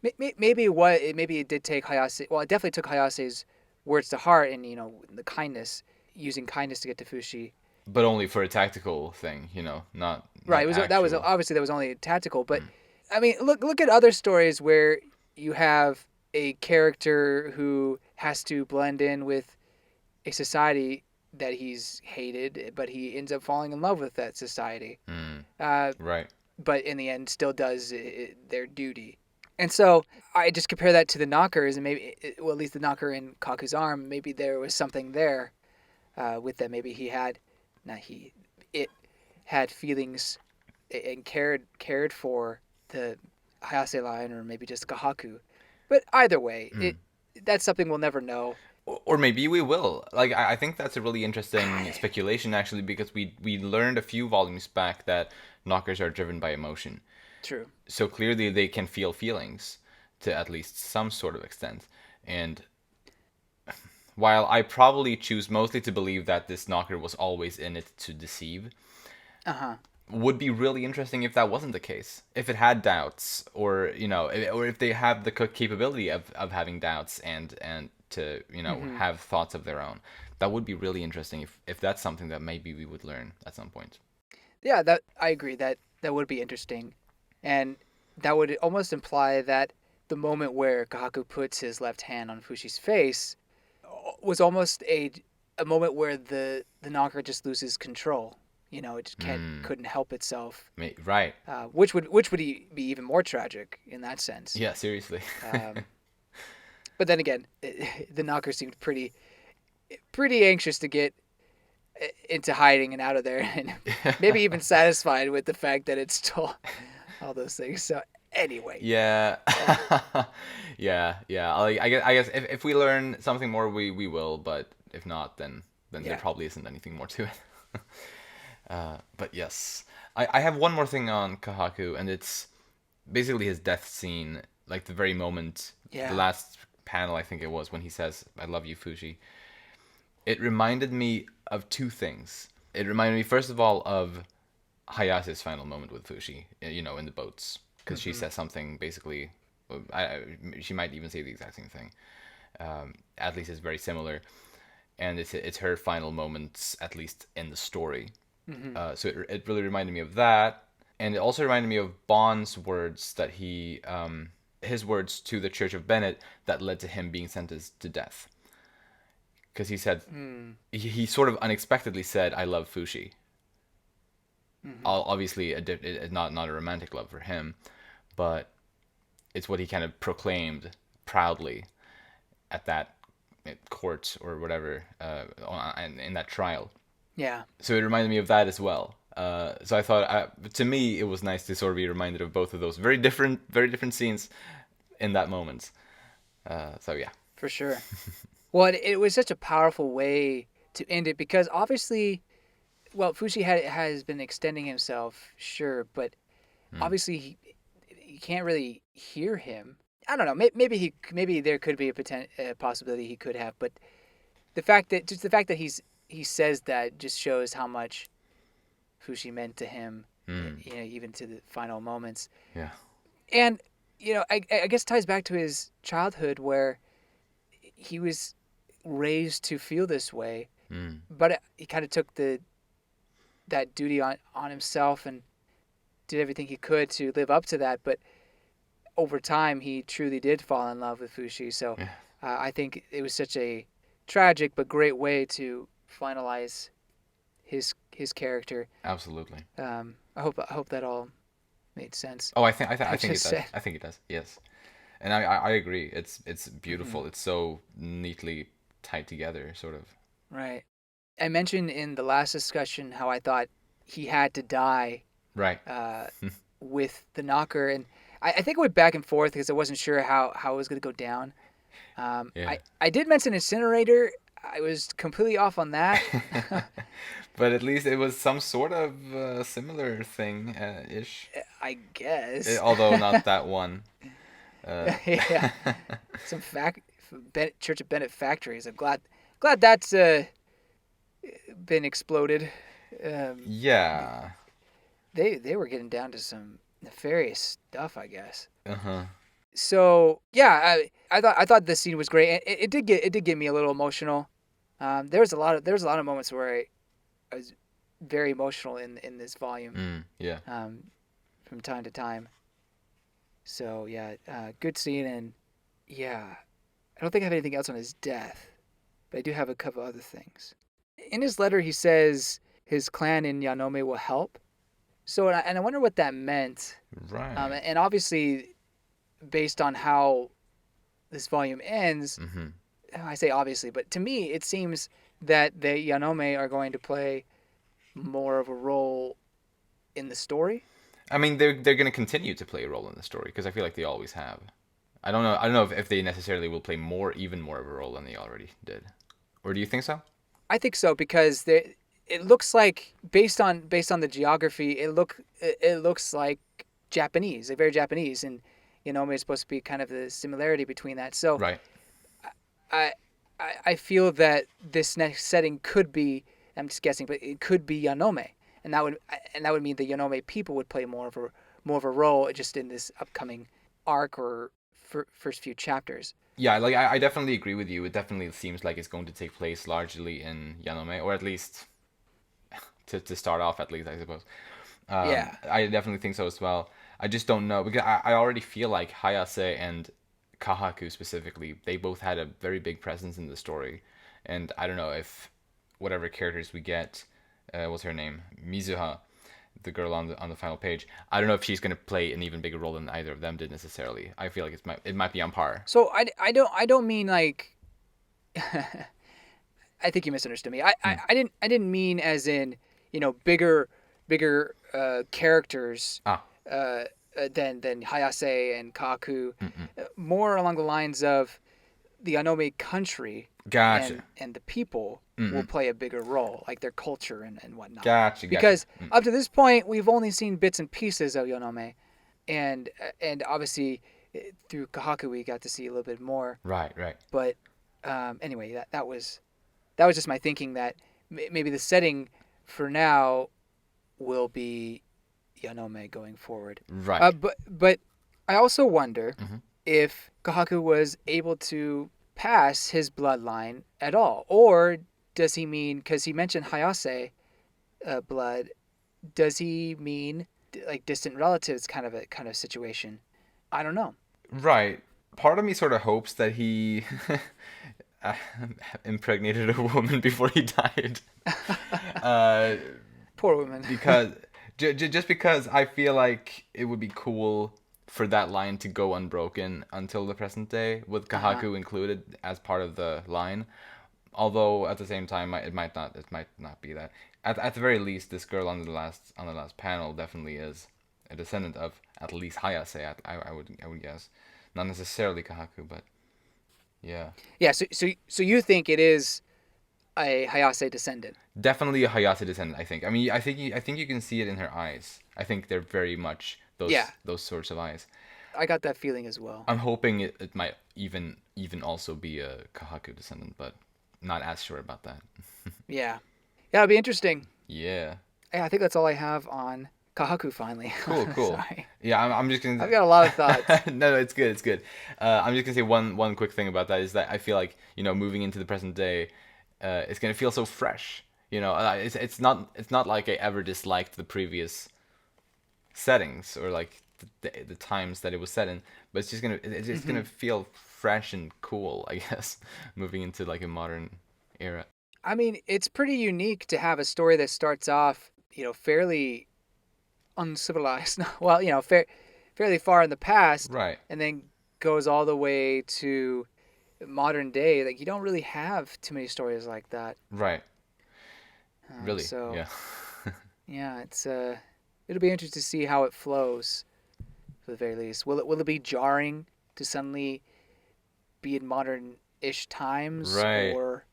maybe it did take Hayase. Well, it definitely took Hayase's words to heart, and the kindness, using kindness to get to Fushi. But only for a tactical thing, not right. That was actual. only tactical, but I mean, look at other stories where you have a character who has to blend in with a society that he's hated, but he ends up falling in love with that society. Uh, Right. but in the end, still does their duty. And so I just compare that to the knockers, and maybe, well, at least the knocker in Kaku's arm. Maybe there was something there with that. Maybe he had, not he, it had feelings and cared for the Hayase line, or maybe just Kahaku. But either way, that's something we'll never know. Or maybe we will. Like, I think that's a really interesting speculation, actually, because we learned a few volumes back that knockers are driven by emotion. True. So clearly they can feel feelings to at least some sort of extent. And while I probably choose mostly to believe that this knocker was always in it to deceive, would be really interesting if that wasn't the case. If it had doubts, or or if they have the capability of having doubts and to have thoughts of their own. That would be really interesting if that's something that maybe we would learn at some point. Yeah, that I agree. That would be interesting, and that would almost imply that the moment where Kahaku puts his left hand on Fushi's face was almost a moment where the knocker just loses control. It just couldn't help itself. Right. Which would be even more tragic in that sense. Yeah, seriously. But then again, the knocker seemed pretty anxious to get into hiding and out of there, and maybe even satisfied with the fact that it stole all those things. So anyway. Yeah. Yeah. I guess if we learn something more, we will. But if not, then there probably isn't anything more to it. But yes, I have one more thing on Kahaku, and it's basically his death scene, like the very moment, the last panel, I think it was, when he says, "I love you, Fushi." It reminded me of two things. It reminded me, first of all, of Hayase's final moment with Fushi, in the boats, because she says something basically. She might even say the exact same thing. At least it's very similar, and it's her final moments, at least in the story. So it really reminded me of that, and it also reminded me of Bond's words that his words to the Church of Bennett that led to him being sentenced to death. Because he said, he sort of unexpectedly said, "I love Fushi." Obviously, not a romantic love for him, but it's what he kind of proclaimed proudly at that court or whatever, in that trial. Yeah. So it reminded me of that as well. So I thought, to me, it was nice to sort of be reminded of both of those very different scenes in that moment. So yeah. For sure. Well, it was such a powerful way to end it, because obviously, well, Fushi has been extending himself, sure, but obviously you can't really hear him. I don't know. Maybe there could be a possibility he could have, but the fact that he says that just shows how much Fushi meant to him, even to the final moments. Yeah. And I guess it ties back to his childhood, where he was raised to feel this way, but he kind of took that duty on himself and did everything he could to live up to that. But over time, he truly did fall in love with Fushi. So I think it was such a tragic but great way to finalize his character. Absolutely. I hope that all made sense. Oh, I think it does. Said. I think it does. Yes, and I agree. It's beautiful. It's so neatly tied together, sort of. Right. I mentioned in the last discussion how I thought he had to die. Right. With the knocker, and I think it went back and forth because I wasn't sure how it was going to go down. I did mention incinerator. I was completely off on that. But at least it was some sort of similar thing, ish. I guess. Although not that one. Yeah. Some Church of Bennett factories. I'm glad that's been exploded. Yeah. They were getting down to some nefarious stuff, I guess. Uh-huh. So yeah, I thought this scene was great. It did get me a little emotional. There was a lot of moments where I was very emotional in this volume. Yeah. From time to time. So yeah, good scene, and yeah, I don't think I have anything else on his death. but I do have a couple other things. In his letter, he says his clan in Yanome will help. So, and I wonder what that meant. Right. And obviously, based on how this volume ends, Mm-hmm. I say obviously, but to me, it seems that the Yanome are going to play more of a role in the story. I mean, they're going to continue to play a role in the story because I feel like they always have. I don't know. I don't know if they necessarily will play even more of a role than they already did. Or do you think so? I think so because it looks like based on the geography, it looks like Japanese, like very Japanese, and Yanome is supposed to be kind of the similarity between that. So Right. I I feel that this next setting could be, I'm just guessing, but it could be Yanome, and that would mean the Yanome people would play more of a role just in this upcoming arc or first few chapters. Yeah, like I definitely agree with you. It definitely seems like it's going to take place largely in Yanome, or at least to start off, at least I suppose. Yeah. I definitely think so as well. I just don't know because I already feel like Hayase and Kahaku specifically, they both had a very big presence in the story, and I don't know if whatever characters we get, what's her name, Mizuha, the girl on the final page. I don't know if she's going to play an even bigger role than either of them did necessarily. I feel like it might be on par. So I don't mean like I think you misunderstood me. Mm. I didn't mean as in bigger characters Ah, than Hayase and Kaku, mm-mm. more along the lines of the Anome country Gotcha. and the people will Mm-hmm. play a bigger role, like their culture and whatnot. Gotcha. Gotcha. Because up to this point, we've only seen bits and pieces of Yanome, and obviously through Kahaku we got to see a little bit more. Right. Right. But anyway, that was just my thinking that maybe the setting for now will be Yanome going forward. Right. But I also wonder Mm-hmm. if Kahaku was able to pass his bloodline at all, or does he mean, because he mentioned Hayase blood, does he mean like distant relatives kind of situation? I don't know. Right. Part of me sort of hopes that he impregnated a woman before he died. uh, Poor woman. because just because I feel like it would be cool for that line to go unbroken until the present day, with Uh-huh. Kahaku included as part of the line. Although at the same time, it might not be that. At the very least, this girl on the last panel definitely is a descendant of at least Hayase. I would guess, not necessarily Kahaku, but yeah, Yeah. So you think it is a Hayase descendant? definitely a Hayase descendant. I think. I mean, I think you can see it in her eyes. I think they're very much those Yeah. those sorts of eyes. I got that feeling as well. I'm hoping it might even also be a Kahaku descendant, but not as sure about that. Yeah. Yeah, it'll be interesting. Yeah. Yeah, I think that's all I have on Kahaku finally. Cool, cool. Sorry. Yeah, I'm just I've gonna. got a lot of thoughts. No, it's good, it's good. I'm just gonna say one quick thing about that is that I feel like moving into the present day, it's gonna feel so fresh. It's not like I ever disliked the previous settings or like the times that it was set in, but it's just gonna feel fresh and cool, I guess, moving into like a modern era. I mean, it's pretty unique to have a story that starts off, fairly uncivilized. Well, fairly far in the past, Right, and then goes all the way to modern day. Like you don't really have too many stories like that. right, really, So yeah. yeah, it'll be interesting to see how it flows. For the very least, will it be jarring to suddenly be in modern-ish times, Right. or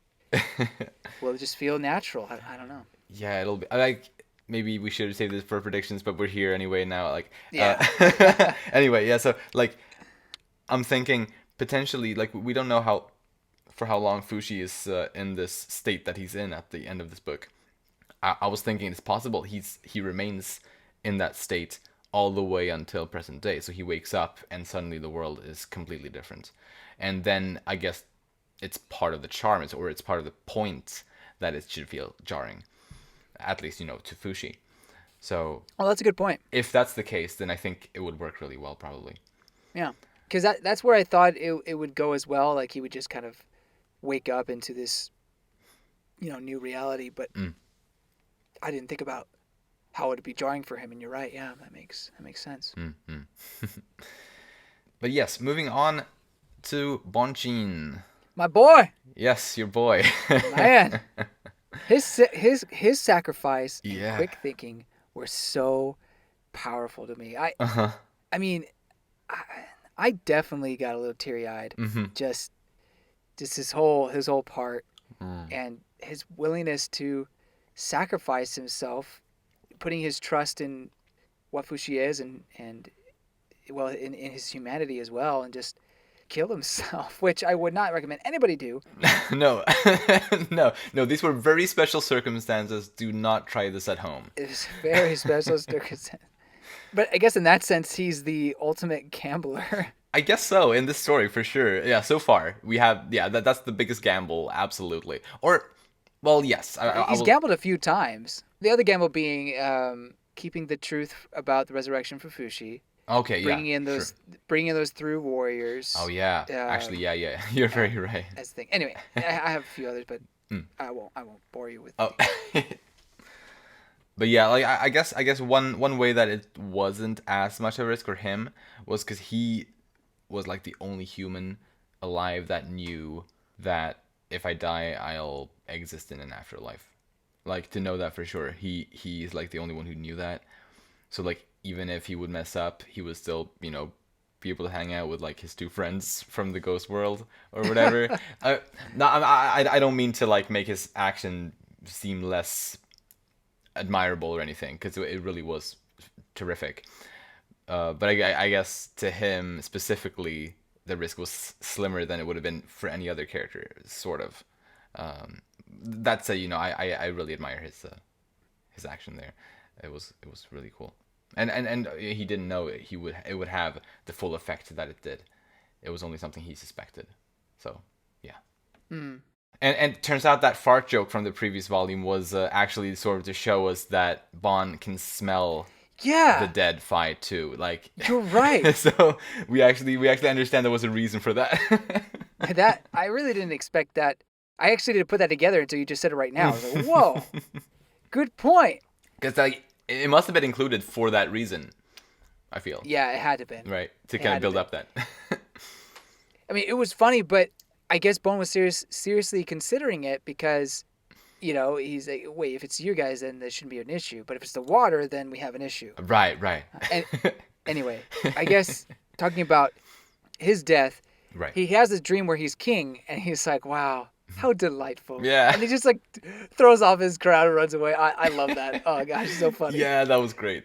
will it just feel natural? I don't know. Yeah, it'll be like maybe we should save this for predictions, but we're here anyway now. Like, Yeah. anyway, yeah. So like, I'm thinking potentially like we don't know how long Fushi is in this state that he's in at the end of this book. I was thinking it's possible he remains in that state all the way until present day. So he wakes up and suddenly the world is completely different, and then I guess it's part of the charm, or it's part of the point that it should feel jarring, at least to Fushi. So Well, that's a good point. if that's the case, then I think it would work really well, probably. Yeah, because that's where I thought it would go as well. Like he would just kind of wake up into this, new reality. But I didn't think about how it would be jarring for him. And you're right. Yeah, that makes sense. But yes, moving on to Bonchien. My boy, Yes, your boy. man, his sacrifice and Yeah. quick thinking were so powerful to me. I mean, I definitely got a little teary eyed. Just his whole part and his willingness to sacrifice himself, putting his trust in what Fushi is and well in his humanity as well, and just kill himself, which I would not recommend anybody do. No, no. These were very special circumstances. Do not try this at home. It was very special circumstance. But I guess in that sense, he's the ultimate gambler. I guess so in this story for sure. Yeah, so far we have that's the biggest gamble, absolutely. Or, well, yes, He's gambled a few times. The other gamble being keeping the truth about the resurrection for Fushi. Okay, Bringing in those through warriors. Oh yeah, actually, yeah. You're very right. That's the thing. Anyway, I have a few others, but I won't bore you with. Oh. But yeah, like I guess one way that it wasn't as much of a risk for him was because he was like the only human alive that knew that if I die, I'll exist in an afterlife. Like, to know that for sure. He's like the only one who knew that. So like, even if he would mess up, he would still, be able to hang out with like his two friends from the ghost world or whatever. I don't mean to like make his action seem less admirable or anything, because it really was terrific. But I guess to him specifically, the risk was slimmer than it would have been for any other character, sort of. That said, I really admire his action there. It was really cool. And he didn't know it would have the full effect that it did. It was only something he suspected. So, yeah. And it turns out that fart joke from the previous volume was actually sort of to show us that Bon can smell the dead fight too. Like, you're right. So we actually understand there was a reason for that. That I really didn't expect that. I actually didn't put that together until you just said it right now. I was like, whoa, good point. Because like, it must have been included for that reason, I feel. Yeah, it had to be. Right, to kind of build up that. I mean, it was funny, but I guess Bone was seriously considering it because, he's like, wait, if it's you guys, then there shouldn't be an issue. But if it's the water, then we have an issue. Right. And anyway, I guess talking about his death, right. He has this dream where he's king, and he's like, wow, how delightful. Yeah. And he just like throws off his crown and runs away. I love that. Oh gosh, it's so funny. Yeah, that was great.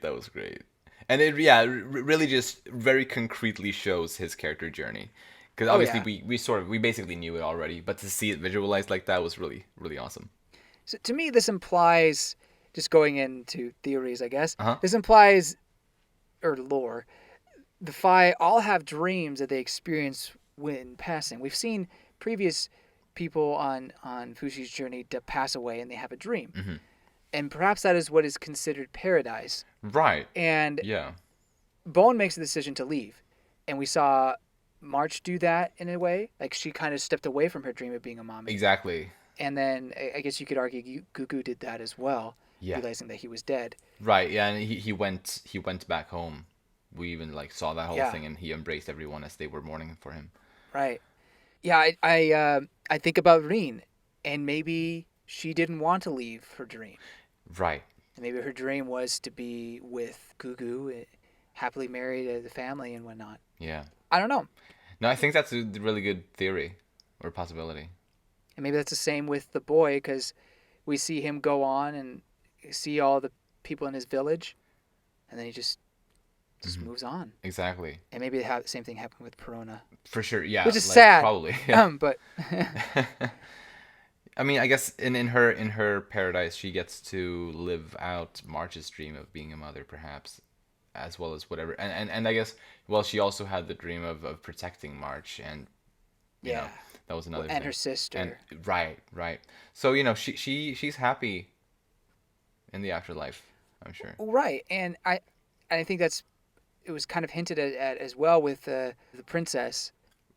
And it really just very concretely shows his character journey. Because obviously we basically knew it already, but to see it visualized like that was really, really awesome. So to me, this implies, just going into theories, I guess, this implies, or lore, the Fae all have dreams that they experience when passing. We've seen previous people on Fushi's journey to pass away and they have a dream. Mm-hmm. And perhaps that is what is considered paradise. Right. And Bone makes the decision to leave. And we saw March do that in a way. Like, she kind of stepped away from her dream of being a mommy. Exactly. And then I guess you could argue Gugu did that as well, realizing that he was dead. Right, yeah, and he went back home. We even like saw that whole thing, and he embraced everyone as they were mourning for him. Right. Yeah, I think about Rin, and maybe she didn't want to leave her dream. Right. And maybe her dream was to be with Gugu, happily married as a family and whatnot. Yeah. I don't know. No, I think that's a really good theory or possibility. And maybe that's the same with the boy, because we see him go on and see all the people in his village, and then he just moves on. Exactly. And maybe the same thing happened with Perona. For sure, yeah. Which is sad. Probably. Yeah. But I mean, I guess in her paradise, she gets to live out March's dream of being a mother, perhaps, as well as whatever. And I guess, well, she also had the dream of protecting March, and you know, that was another thing. And her sister. And right. So she's happy in the afterlife, I'm sure. Right, and I think it was kind of hinted at as well with the princess.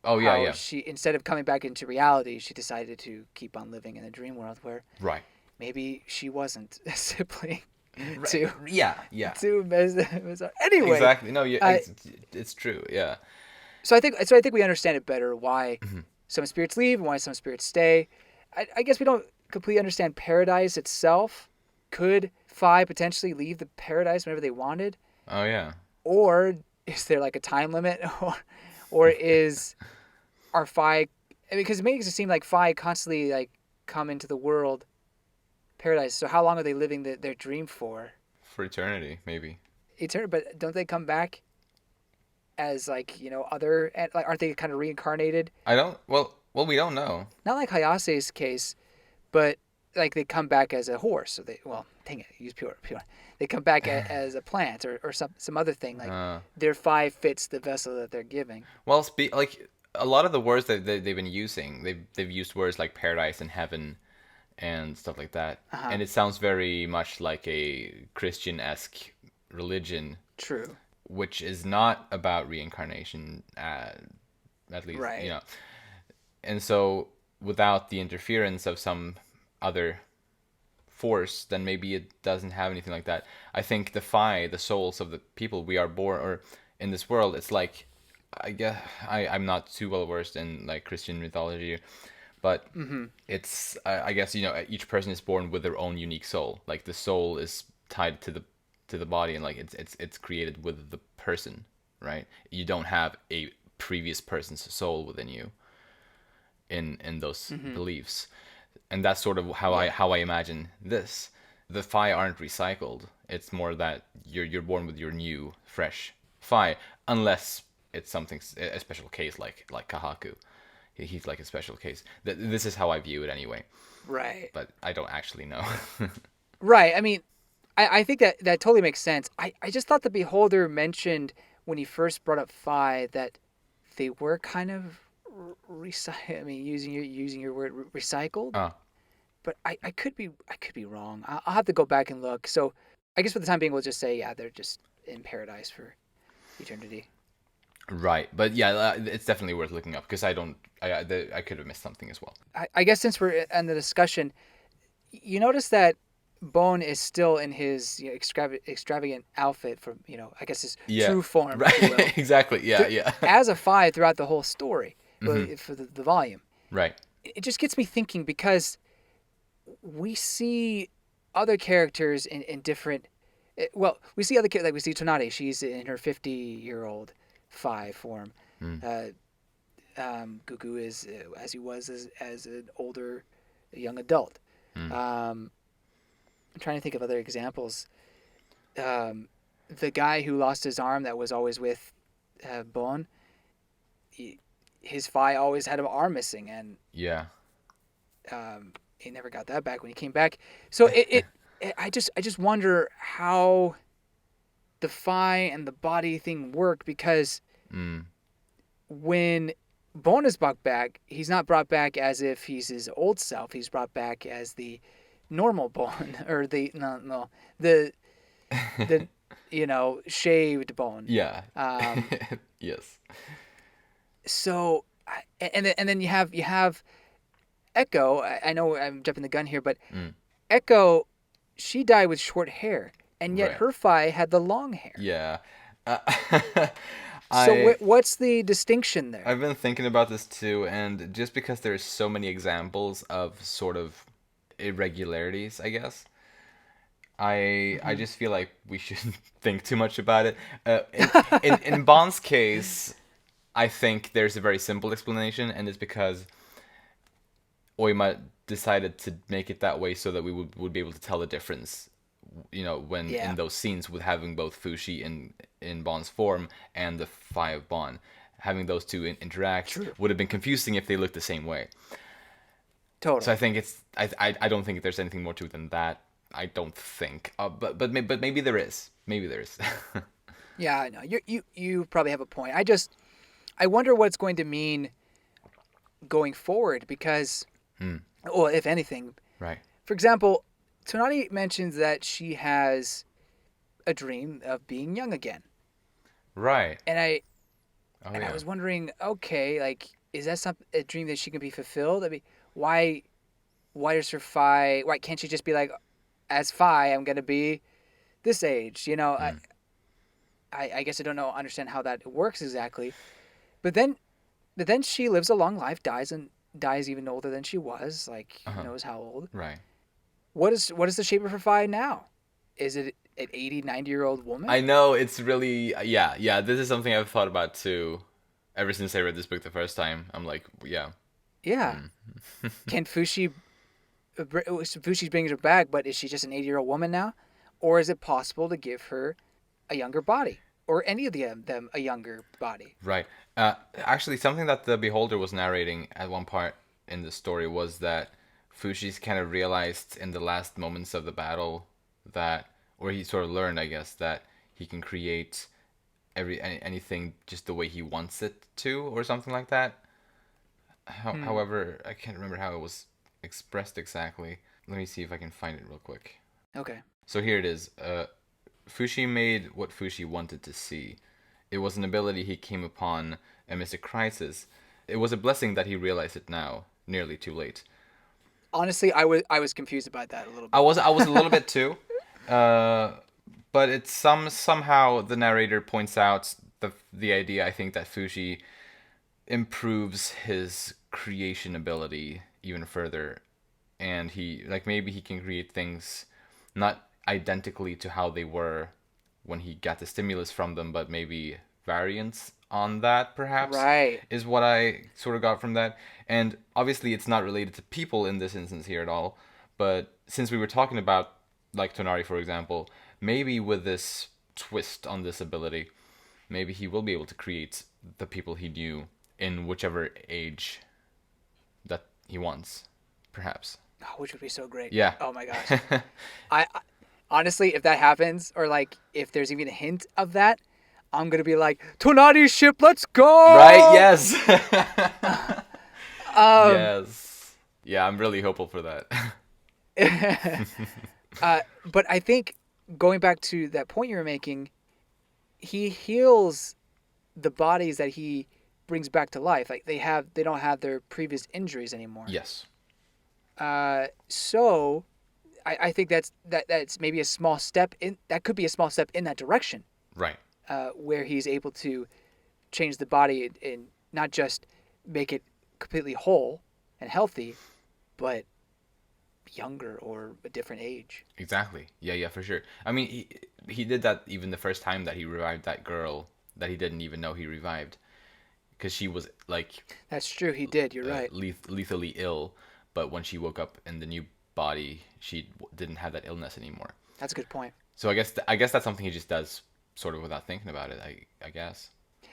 Oh yeah, How yeah. she, instead of coming back into reality, she decided to keep on living in the dream world where Right. maybe she wasn't a sibling Right. to Yeah, yeah. Anyway, Exactly. No, uh, it's true. Yeah. so I think we understand it better why Mhm. some spirits leave and why some spirits stay. I guess we don't completely understand paradise itself. Could Phi potentially leave the paradise whenever they wanted, Oh yeah. or is there like a time limit, or is our Phi? I mean, because it makes it seem like Phi constantly like come into the world paradise. So how long are they living their dream for? For eternity, maybe. Eternal, but don't they come back as like other like aren't they kind of reincarnated? I don't. Well, we don't know. Not like Hayase's case, but like they come back as a horse. So they dang it, use pure. They come back as a plant or some other thing. Like Uh, their Phi fits the vessel that they're giving. well, like a lot of the words that they've been using, they've used words like paradise and heaven and stuff like that, Uh-huh. and it sounds very much like a Christian-esque religion, True. which is not about reincarnation, at least, Right. And so, without the interference of some other force, then maybe it doesn't have anything like that. I think the souls of the people we are born, or in this world, it's like, I guess I'm not too well versed in like Christian mythology, but Mm-hmm. it's I guess each person is born with their own unique soul. Like the soul is tied to the body, and like it's created with the person, right? You don't have a previous person's soul within you in those Mm-hmm. beliefs, and that's sort of Yeah. how I imagine this. The Phi aren't recycled. It's more that you're born with your new fresh Phi, unless it's something a special case like Kahaku. He's like a special case. This is how I view it anyway, Right. but I don't actually know. Right. I mean, I think that totally makes sense. I just thought the Beholder mentioned when he first brought up Phi that they were kind of recycle. I mean, using your word recycled, uh, but I could be wrong. I'll have to go back and look. So I guess for the time being, we'll just say yeah, they're just in paradise for eternity. right, but yeah, it's definitely worth looking up because I could have missed something as well. I guess since we're in the discussion, you notice that Bone is still in his extravagant outfit from I guess his Yeah, true form, if you will, right, exactly. Yeah, yeah. as a Phi throughout the whole story, Hmm. for the volume. Right. It just gets me thinking because we see other characters in different. Well, we see other characters like we see Tonade. She's in her 50-year-old Phi form. Mm. Gugu is as he was as an older young adult. Mm. I'm trying to think of other examples. The guy who lost his arm that was always with Bon, his Phi always had an arm missing, and Yeah. he never got that back when he came back. So I just wonder how the Phi and the body thing work because Mm. when Bon is brought back, he's not brought back as if he's his old self. He's brought back as the normal Bon or the no the shaved Bon. Yeah. Um, Yes. so and then you have Echo. I know I'm jumping the gun here, but Mm. Echo, she died with short hair, and yet Right. her Phi had the long hair. Yeah. So I what's the distinction there? I've been thinking about this too, and just because there's so many examples of sort of irregularities, I guess, I Mm-hmm. just feel like we shouldn't think too much about it. In Bond's case, I think there's a very simple explanation, and it's because Oima decided to make it that way so that we would be able to tell the difference, when Yeah. in those scenes with having both Fushi in Bond's form and the Phi of Bond, having those two interact True. would have been confusing if they looked the same way. So I Totally. think I don't think there's anything more to it than that. I don't think, but maybe there is. Maybe there is. Yeah, I know. You probably have a point. I wonder what it's going to mean going forward because, Hmm. well, if anything, Right. for example, Tonali mentions that she has a dream of being young again, Right. and Oh And I yeah. was wondering, okay, like, is that a dream that she can be fulfilled? I mean, why does her Fi? Why can't she just be like, as Fi, I'm gonna be this age? Mm. I guess I don't know understand how that works exactly. But then she lives a long life, dies even older than she was. Like, who Uh-huh. knows how old? Right. What is the shape of her Fi now? Is it an 80, 90-year-old woman? I know it's really yeah. This is something I've thought about too, ever since I read this book the first time. I'm like, yeah. Yeah. Mm. Can Fushi's bringing her back, but is she just an 80-year-old woman now? Or is it possible to give her a younger body? Or any of them a younger body? Right. Actually, something that the Beholder was narrating at one part in the story was that Fushi's kind of realized in the last moments of the battle that, or he sort of learned, I guess, that he can create anything just the way he wants it to, or something like that. Hmm. However, I can't remember how it was expressed exactly. Let me see if I can find it real quick. Okay. So here it is. Fushi made what Fushi wanted to see. It was an ability he came upon amidst a crisis. It was a blessing that he realized it now, nearly too late. Honestly, I was confused about that a little I bit. was I was a little bit too, uh, but it's somehow the narrator points out the idea. I think that Fushi improves his creation ability even further, and he like maybe he can create things not identically to how they were when he got the stimulus from them, but maybe variants on that perhaps Right. is what I sort of got from that. And obviously it's not related to people in this instance here at all, but since we were talking about like Tonari for example, maybe with this twist on this ability, maybe he will be able to create the people he knew in whichever age that he wants, perhaps. Oh, which would be so great. Yeah. Oh my gosh. I honestly, if that happens, or like if there's even a hint of that, I'm gonna be like, Tonari's ship, let's Right? go. Yes. Um, Yes. Yeah, I'm really hopeful for that. but I think going back to that point you were making, he heals the bodies that he brings back to life. Like they don't have their previous injuries anymore. Yes. So I think that's maybe a small step in. That could be a small step in that direction, Right. where he's able to change the body and not just make it completely whole and healthy, but younger or a different age. Exactly. Yeah, for sure. I mean, he did that even the first time that he revived that girl that he didn't even know he revived because she was like That's true. He did. You're right. lethally ill, but when she woke up in the new body, she didn't have that illness anymore. That's a good point. So I guess that's something he just does sort of without thinking about it. I guess.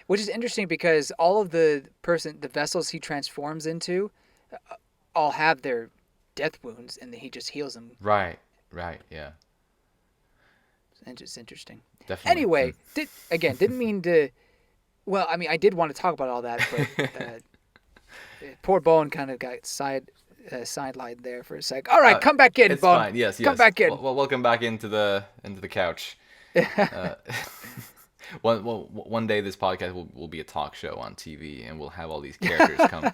Which is interesting because all of the vessels he transforms into, all have their death wounds, and then he just heals them. Right. Right. Yeah. And it's interesting. Definitely. Anyway, didn't mean to. Well, I mean, I did want to talk about all that, but poor Bone kind of got sidelined there for a sec. All right, come back in, It's Bone. fine. Yes. Come back in. Well, welcome back into the couch. Uh, one day this podcast will be a talk show on TV, and we'll have all these characters come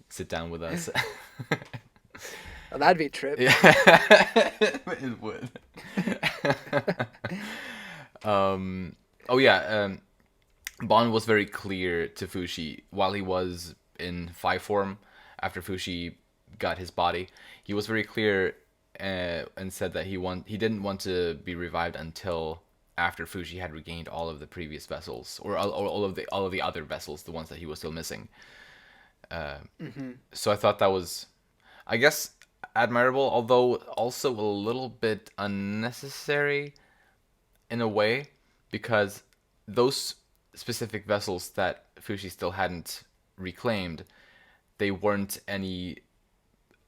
sit down with us. Well, that'd be a trip. Yeah, it would. Oh yeah. Bon was very clear to Fushi while he was in Five form after Fushi got his body. He was very clear and said that he didn't want to be revived until after Fushi had regained all of the previous vessels or all of the other vessels, the ones that he was still missing. So I thought that was, I guess, admirable, although also a little bit unnecessary in a way, because those specific vessels that Fushi still hadn't reclaimed, they weren't any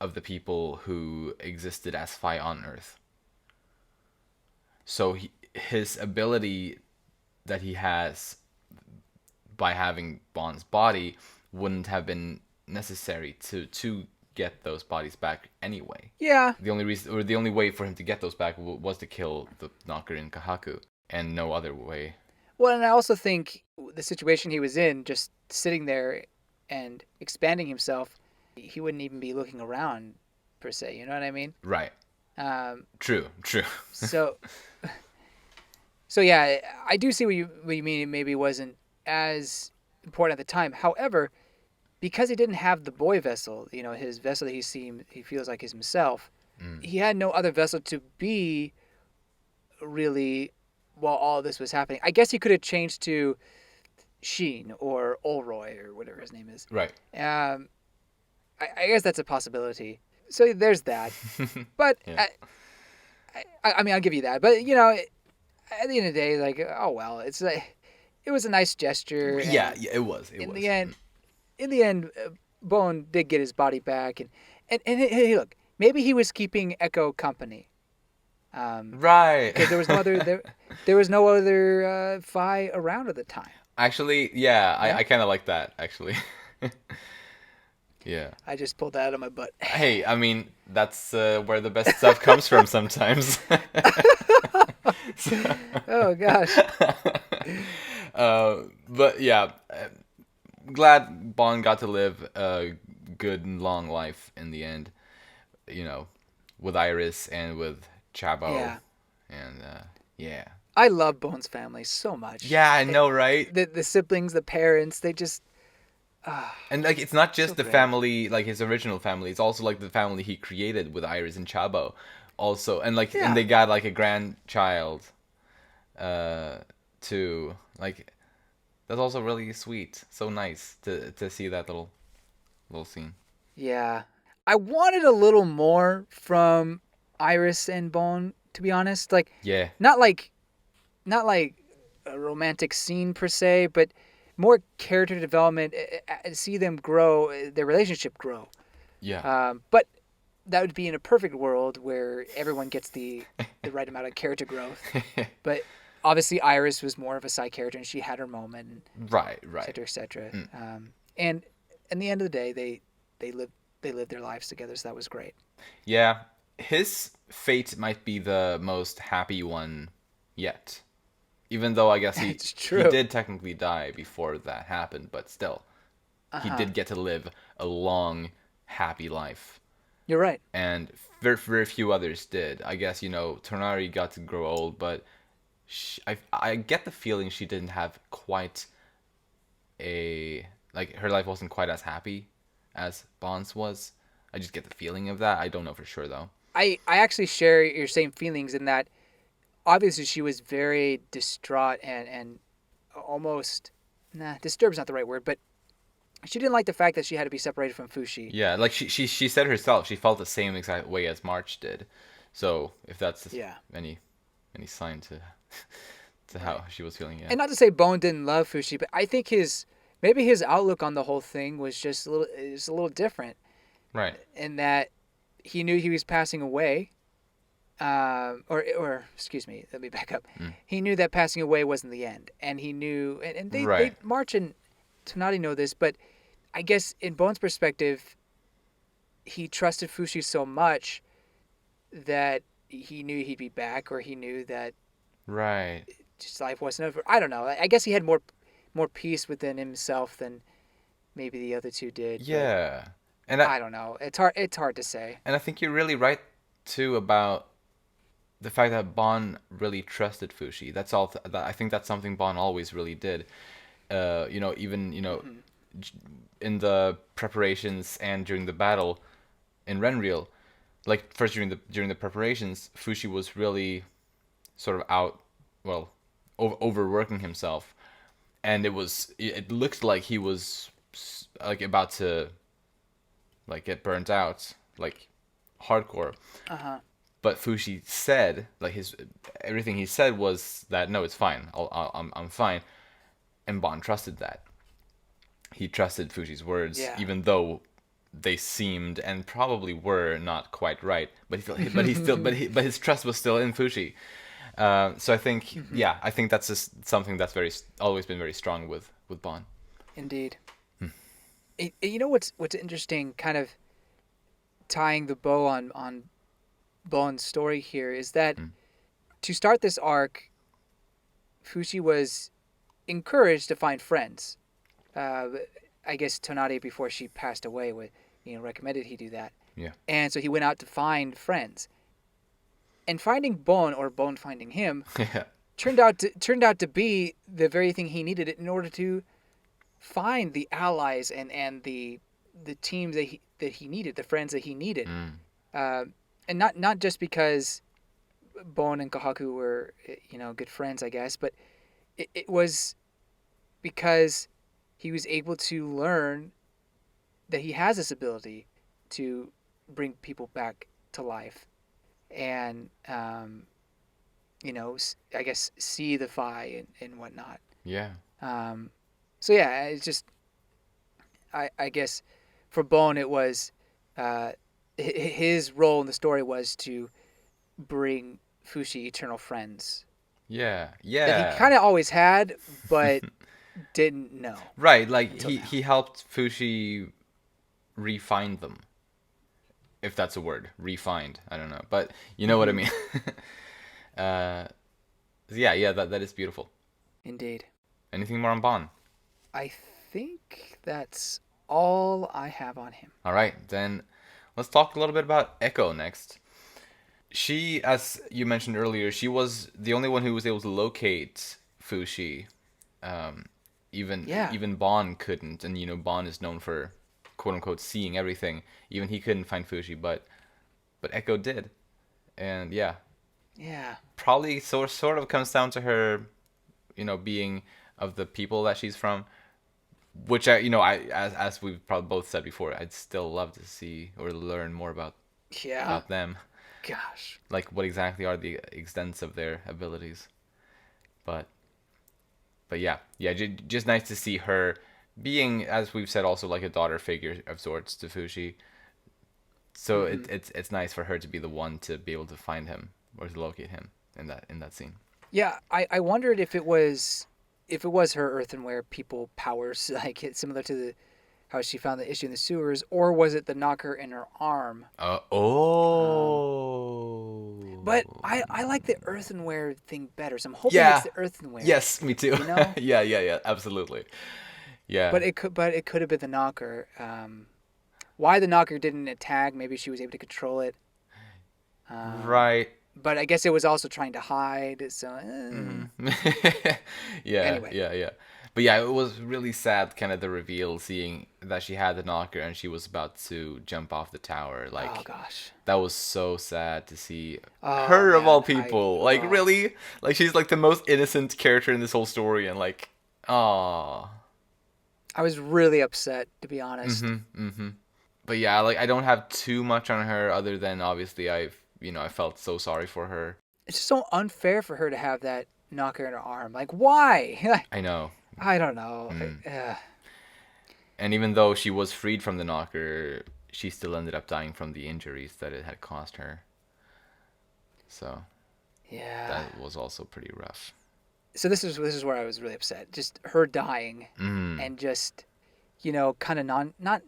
of the people who existed as Phi on Earth. So his ability that he has by having Bond's body wouldn't have been necessary to get those bodies back anyway. Yeah. The only reason, or the only way for him to get those back was to kill the knocker in Kahaku, and no other way. Well, and I also think the situation he was in, just sitting there and expanding himself, he wouldn't even be looking around per se. You know what I mean? Right. Um, True. so so yeah, I do see what you mean. It maybe wasn't as important at the time. However, because he didn't have the boy vessel, his vessel that he feels like is himself, he had no other vessel to be really while all this was happening. I guess he could have changed to Sheen or Olroy or whatever his name is. Right. I guess that's a possibility. So there's that. But Yeah. I mean, I'll give you that. But at the end of the day, like, oh well, it was a nice gesture. Yeah, it was. In the end, Bone did get his body back, and hey, look, maybe he was keeping Echo company. Right. Because there was no other there was no other Phi around at the time. Actually, yeah, I kind of like that, actually. Yeah. I just pulled that out of my butt. Hey, I mean, that's where the best stuff comes from sometimes. Oh gosh. But yeah, glad Bond got to live a good and long life in the end. With Iris and with Chabo. Yeah. And yeah. I love Bone's family so much. Yeah, I know, right? The siblings, the parents, they just. And like, it's not just So the great. family, like his original family. It's also like the family he created with Iris and Chabo, also, and like, Yeah. and they got like a grandchild, too. Like, that's also really sweet. So nice to see that little scene. Yeah. I wanted a little more from Iris and Bone, to be honest. Like, Yeah. not like a romantic scene per se, but more character development. See them grow, their relationship grow. Yeah. But that would be in a perfect world where everyone gets the right amount of character growth. But obviously, Iris was more of a side character, and she had her moment, Right. et cetera, et cetera. And in the end of the day, they lived their lives together, so that was great. Yeah. His fate might be the most happy one yet. Even though I guess he It's true. did technically die before that happened, but still, he Uh-huh. did get to live a long, happy life. You're right. And very few others did. I guess, Tonari got to grow old, but I get the feeling she didn't have quite her life wasn't quite as happy as Bond's was. I just get the feeling of that. I don't know for sure, though. I actually share your same feelings in that obviously she was very distraught and almost disturbed is not the right word, but she didn't like the fact that she had to be separated from Fushi. Yeah, like she said herself, she felt the same exact way as March did. So if that's Yeah. any sign to how she was feeling, yeah. And not to say Bone didn't love Fushi, but I think maybe his outlook on the whole thing was just a little different Right. in that he knew he was passing away. Or excuse me, let me back up. He knew that passing away wasn't the end, and he knew, and they Right. March and Tonali know this, but I guess in Bone's perspective, he trusted Fushi so much that he knew he'd be back, or he knew that Right. just life wasn't over. I don't know. I guess he had more peace within himself than maybe the other two did. Yeah. And But I don't know. It's hard to say. I think you're really right too about the fact that Bon really trusted Fushi. That's all. I think that's something Bon always really did. Even in the preparations and during the battle in Renreal, like first during the preparations, Fushi was really sort of overworking himself, and it looked like he was like about to like get burnt out, like hardcore. But Fushi said, like everything he said was that no, it's fine. I'm fine, and Bond trusted that. He trusted Fushi's words, Yeah. even though they seemed and probably were not quite right. But his trust was still in Fushi. So I think, yeah, I think that's just something that's always been very strong with Bond. Indeed. You know what's interesting, kind of tying the bow on Bone's story here, is that to start this arc, Fushi was encouraged to find friends. I guess Tonari, before she passed away, recommended he do that. Yeah. And so he went out to find friends. And finding Bon, or Bon finding him, Yeah. turned out to be the very thing he needed in order to find the allies and the teams that he needed, the friends that he needed. And not just because Bon and Kahaku were, good friends, I guess, but it was because he was able to learn that he has this ability to bring people back to life, and I guess see the Fi and whatnot. Yeah. So yeah, it's just I guess for Bon it was his role in the story was to bring Fushi eternal friends Yeah. that Yeah. he kind of always had, but didn't know. Right, like Until now. he helped Fushi refine them. If that's a word, refined. I don't know, but you know what I mean. uh, yeah, that is beautiful. Indeed. Anything more on Bon? I think that's all I have on him. All right, then let's talk a little bit about Echo next. She, as you mentioned earlier, she was the only one who was able to locate Fushi. Even Bon couldn't, and Bon is known for quote unquote seeing everything. Even he couldn't find Fushi, but Echo did, and yeah, probably sort of comes down to her, being of the people that she's from, which I as we've probably both said before, I'd still love to see or learn more about them. Gosh. Like what exactly are the extents of their abilities, but yeah, just nice to see her being, as we've said, also like a daughter figure of sorts to Fushi. So it's nice for her to be the one to be able to find him or to locate him in that scene. Yeah, I wondered if it was her earthenware people powers, like it's similar to how she found the issue in the sewers, or was it the knocker in her arm? But I like the earthenware thing better, so I'm hoping it's the earthenware. Yes, me too. Yeah, absolutely. Yeah. But it could have been the knocker. Why the knocker didn't attack? Maybe she was able to control it. Right. But I guess it was also trying to hide. So. Yeah. Anyway. Yeah. But yeah, it was really sad, kind of the reveal, seeing that she had the knocker and she was about to jump off the tower. Like, oh gosh, that was so sad to see her of all people. Really, like she's like the most innocent character in this whole story, and like, I was really upset, to be honest. But yeah, like I don't have too much on her other than obviously I felt so sorry for her. It's just so unfair for her to have that knocker in her arm. Like, why? I know. I don't know. And even though she was freed from the knocker, she still ended up dying from the injuries that it had caused her. So yeah, that was also pretty rough. So this is where I was really upset. Just her dying, and just kind of not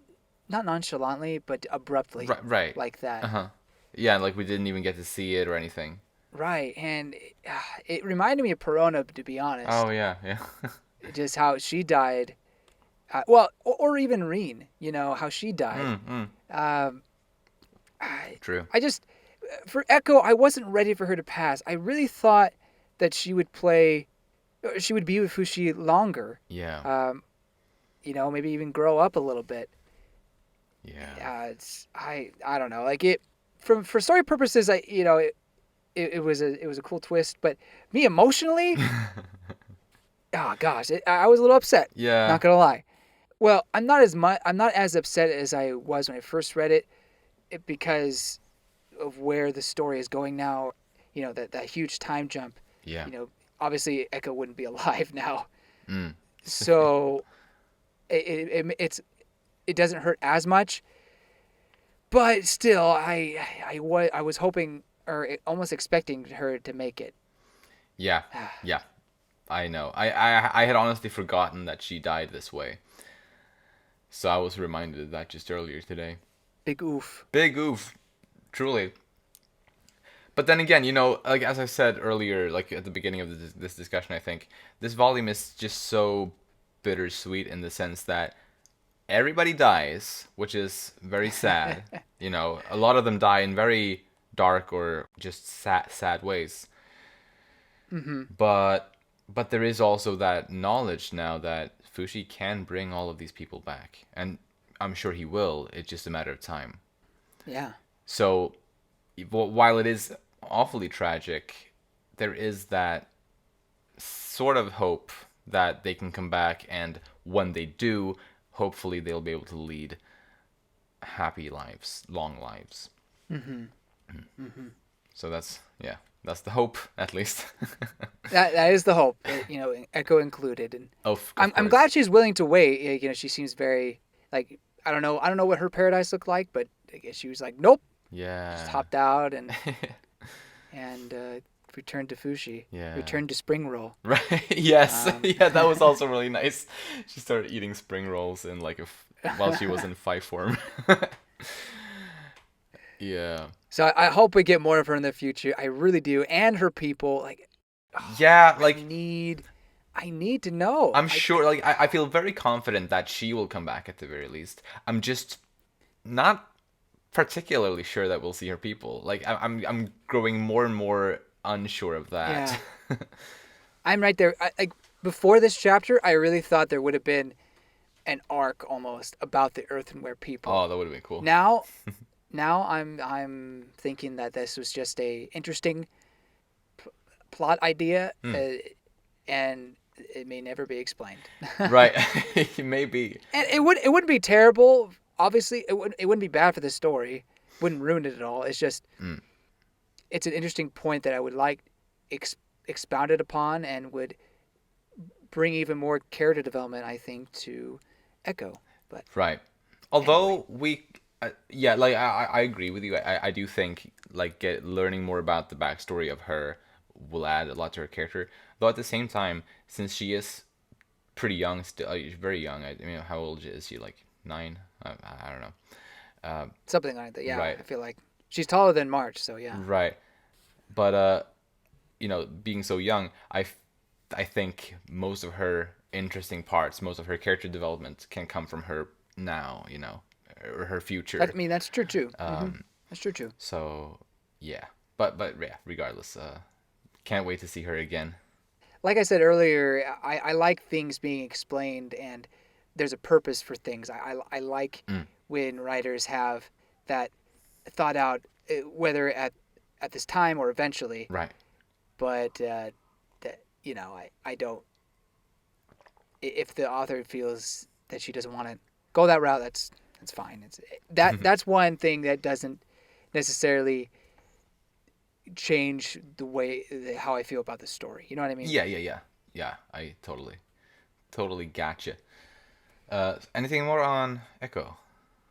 nonchalantly, but abruptly, right, like that. Yeah, like we didn't even get to see it or anything. Right, and it reminded me of Perona, to be honest. Oh yeah. Just how she died. Well, or even Reen, how she died. True. I just, for Echo, I wasn't ready for her to pass. I really thought that she would be with Fushi longer. Yeah. Maybe even grow up a little bit. Yeah. I don't know. Like it, for story purposes, it was a cool twist, but me emotionally, oh gosh, I was a little upset. Yeah. Not gonna lie. Well, I'm not as upset as I was when I first read it, because of where the story is going now. That huge time jump. Yeah. Obviously Echo wouldn't be alive now. So it doesn't hurt as much. But still, I was hoping, or almost expecting her to make it. Yeah. I know. I had honestly forgotten that she died this way. So I was reminded of that just earlier today. Big oof. Big oof. Truly. But then again, like as I said earlier, like at the beginning of this discussion, I think this volume is just so bittersweet in the sense that everybody dies, which is very sad. A lot of them die in very dark or just sad ways. Mm-hmm. But there is also that knowledge now that Fushi can bring all of these people back, and I'm sure he will. It's just a matter of time. Yeah. So while it is awfully tragic, there is that sort of hope that they can come back, and when they do, hopefully they'll be able to lead happy lives, long lives. Mm-hmm. Mm-hmm. So that's the hope, at least. That is the hope, Echo included, and I'm glad she's willing to wait. She seems very like I don't know what her paradise looked like, but I guess she was like, nope, Yeah. just hopped out and returned to Fushi. Yeah. Returned to spring roll. Right. Yes. Yeah, that was also really nice. She started eating spring rolls in while she was in five form. Yeah. So I hope we get more of her in the future. I really do, and her people. Like, yeah, like I need to know. I'm sure. Like, I feel very confident that she will come back at the very least. I'm just not particularly sure that we'll see her people. Like, I'm growing more and more unsure of that. Yeah. I'm right there. Before this chapter, I really thought there would have been an arc almost about the Earthenware people. Oh, that would have been cool. Now I'm thinking that this was just a interesting plot idea, and it may never be explained. Right, maybe. And it wouldn't be terrible. Obviously, it wouldn't be bad for the story. Wouldn't ruin it at all. It's just it's an interesting point that I would like expounded upon and would bring even more character development, I think, to Echo. But right. Although anyway. like I agree with you. I do think like learning more about the backstory of her will add a lot to her character. Though at the same time, since she is pretty young, still very young. I mean, how old is she? Like 9? I don't know. Something like that. Yeah, right. I feel like she's taller than March, so yeah. Right, but being so young, I think most of her interesting parts, most of her character development can come from her now. Or her future. I mean, that's true too. That's true too. So yeah, but yeah, regardless, can't wait to see her again. Like I said earlier, I like things being explained and there's a purpose for things. I like when writers have that thought out, whether at this time or eventually. Right. But that I don't. If the author feels that she doesn't want to go that route, that's fine. That's one thing that doesn't necessarily change the way how I feel about the story. You know what I mean? Yeah. I totally gotcha. Anything more on Echo?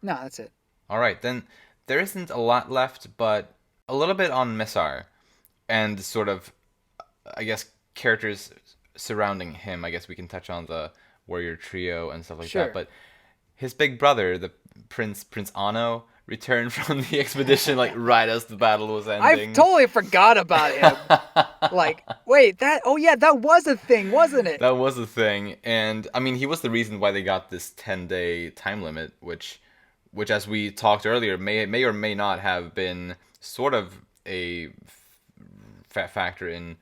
No, that's it. All right, then there isn't a lot left, but a little bit on Messar and sort of, I guess, characters surrounding him. I guess we can touch on the warrior trio and stuff like that, but his big brother, the Prince Anno, returned from the expedition like right as the battle was ending. I totally forgot about him. Like, wait, that was a thing, wasn't it? That was a thing, and I mean, he was the reason why they got this 10-day time limit, which as we talked earlier, may or may not have been sort of a factor in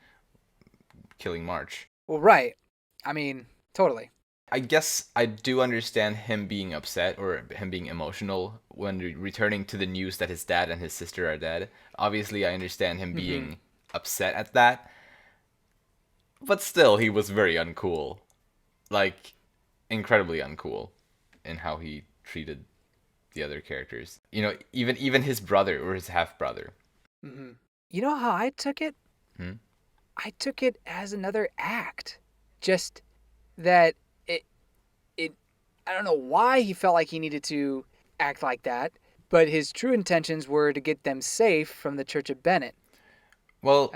killing March. Well, right. I mean, totally. I guess I do understand him being upset or him being emotional when returning to the news that his dad and his sister are dead. Obviously, I understand him being upset at that. But still, he was very uncool. Like, incredibly uncool in how he treated the other characters. Even his brother or his half-brother. Mm-hmm. You know how I took it? I took it as another act. Just that I don't know why he felt like he needed to act like that, but his true intentions were to get them safe from the Church of Bennett. Well,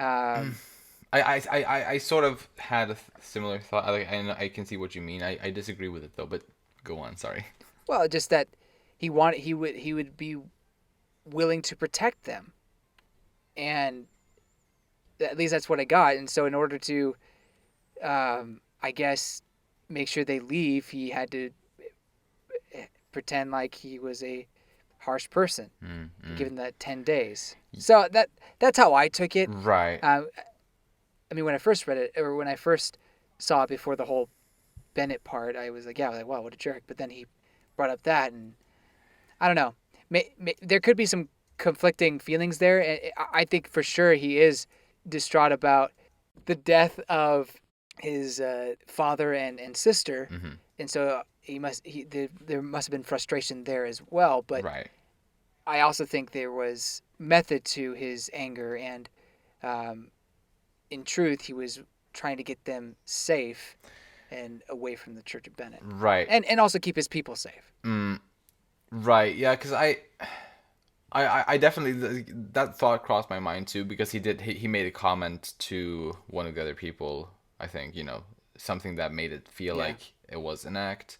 I sort of had a similar thought. I can see what you mean. I disagree with it though, but go on. Sorry. Well, just that he would be willing to protect them, and at least that's what I got. And so in order to, I guess, make sure they leave, he had to pretend like he was a harsh person, given that 10 days. So that's how I took it. Right. I mean, when I first read it, or when I first saw it before the whole Bennett part, I was like, yeah, like, wow, what a jerk. But then he brought up that, and I don't know. There could be some conflicting feelings there. I think for sure he is distraught about the death of his father and sister, and so there must have been frustration there as well. But Right. I also think there was method to his anger, and in truth, he was trying to get them safe and away from the Church of Bennett, Right. and also keep his people safe. Right. Yeah. Because I definitely that thought crossed my mind too, because he made a comment to one of the other people. I think something that made it feel like it was an act,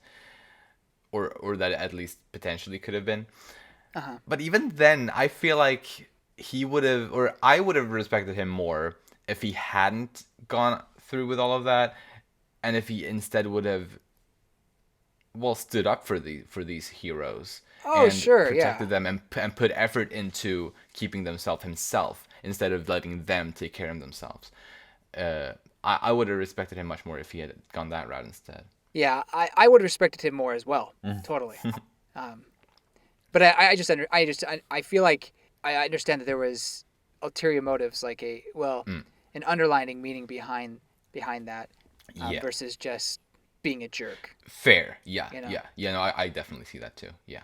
or that it at least potentially could have been. But even then, I feel like he would have, or I would have respected him more if he hadn't gone through with all of that, and if he instead would have, well, stood up for these heroes Oh, and sure, protected yeah. them, and put effort into keeping themselves himself instead of letting them take care of themselves. I would have respected him much more if he had gone that route instead. Yeah, I would have respected him more as well. Totally. But I feel like I understand that there was ulterior motives, like an underlining meaning behind that, Yeah. versus just being a jerk. Fair. Yeah. You know? Yeah. No, I definitely see that too. Yeah.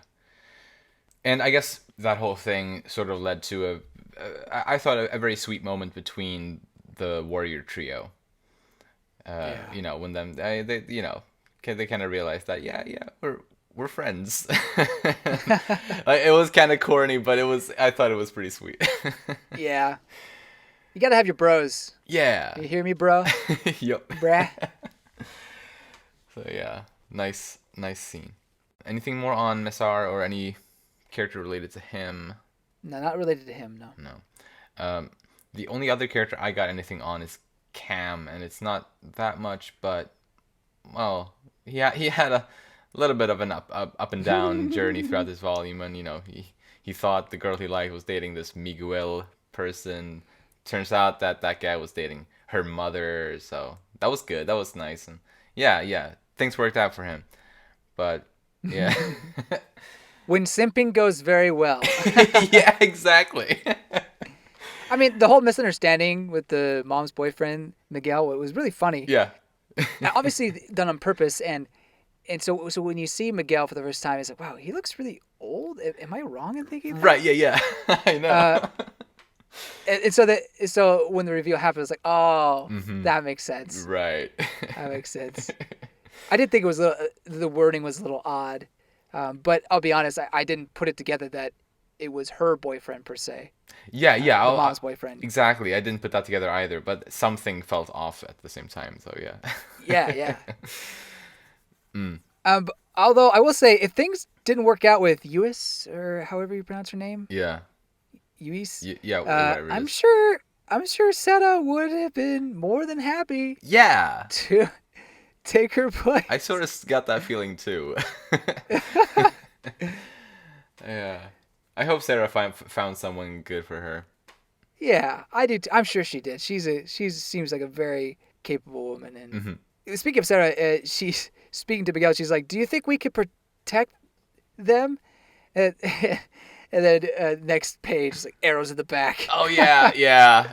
And I guess that whole thing sort of led to I thought a very sweet moment between the warrior trio. When they kind of realized that we're friends. Like, it was kind of corny, but I thought it was pretty sweet. Yeah. You gotta have your bros. Yeah. You hear me, bro? Yep. Brah. So yeah, nice scene. Anything more on Messar or any character related to him? No, not related to him, no. No. The only other character I got anything on is Cam, and it's not that much, but well, he had a little bit of an up and down journey throughout this volume, and he thought the girl he liked was dating this Miguel person. Turns out that guy was dating her mother, so that was good. That was nice, and yeah, things worked out for him. But yeah. When simping goes very well. Yeah, exactly. I mean, the whole misunderstanding with the mom's boyfriend, Miguel, it was really funny. Yeah. Now, obviously done on purpose, and so when you see Miguel for the first time, it's like, wow, he looks really old. Am I wrong in thinking that? Right, yeah. I know. And so when the reveal happens, it's like, oh, that makes sense. Right. That makes sense. I did think the wording was a little odd, but I'll be honest, I didn't put it together that it was her boyfriend per se. Yeah. The mom's boyfriend. Exactly. I didn't put that together either, but something felt off at the same time. So yeah. Yeah. Although I will say, if things didn't work out with Uis, or however you pronounce her name, Yeah. Uis, Whatever it I'm is. sure Seta would have been more than happy Yeah. to take her place. I sort of got that feeling too. Yeah. I hope Sarah found someone good for her. Yeah, I do. I'm sure she did. She seems like a very capable woman. And speaking of Sarah, she's speaking to Miguel. She's like, "Do you think we could protect them?" And, and then next page, is like arrows in the back. Oh yeah.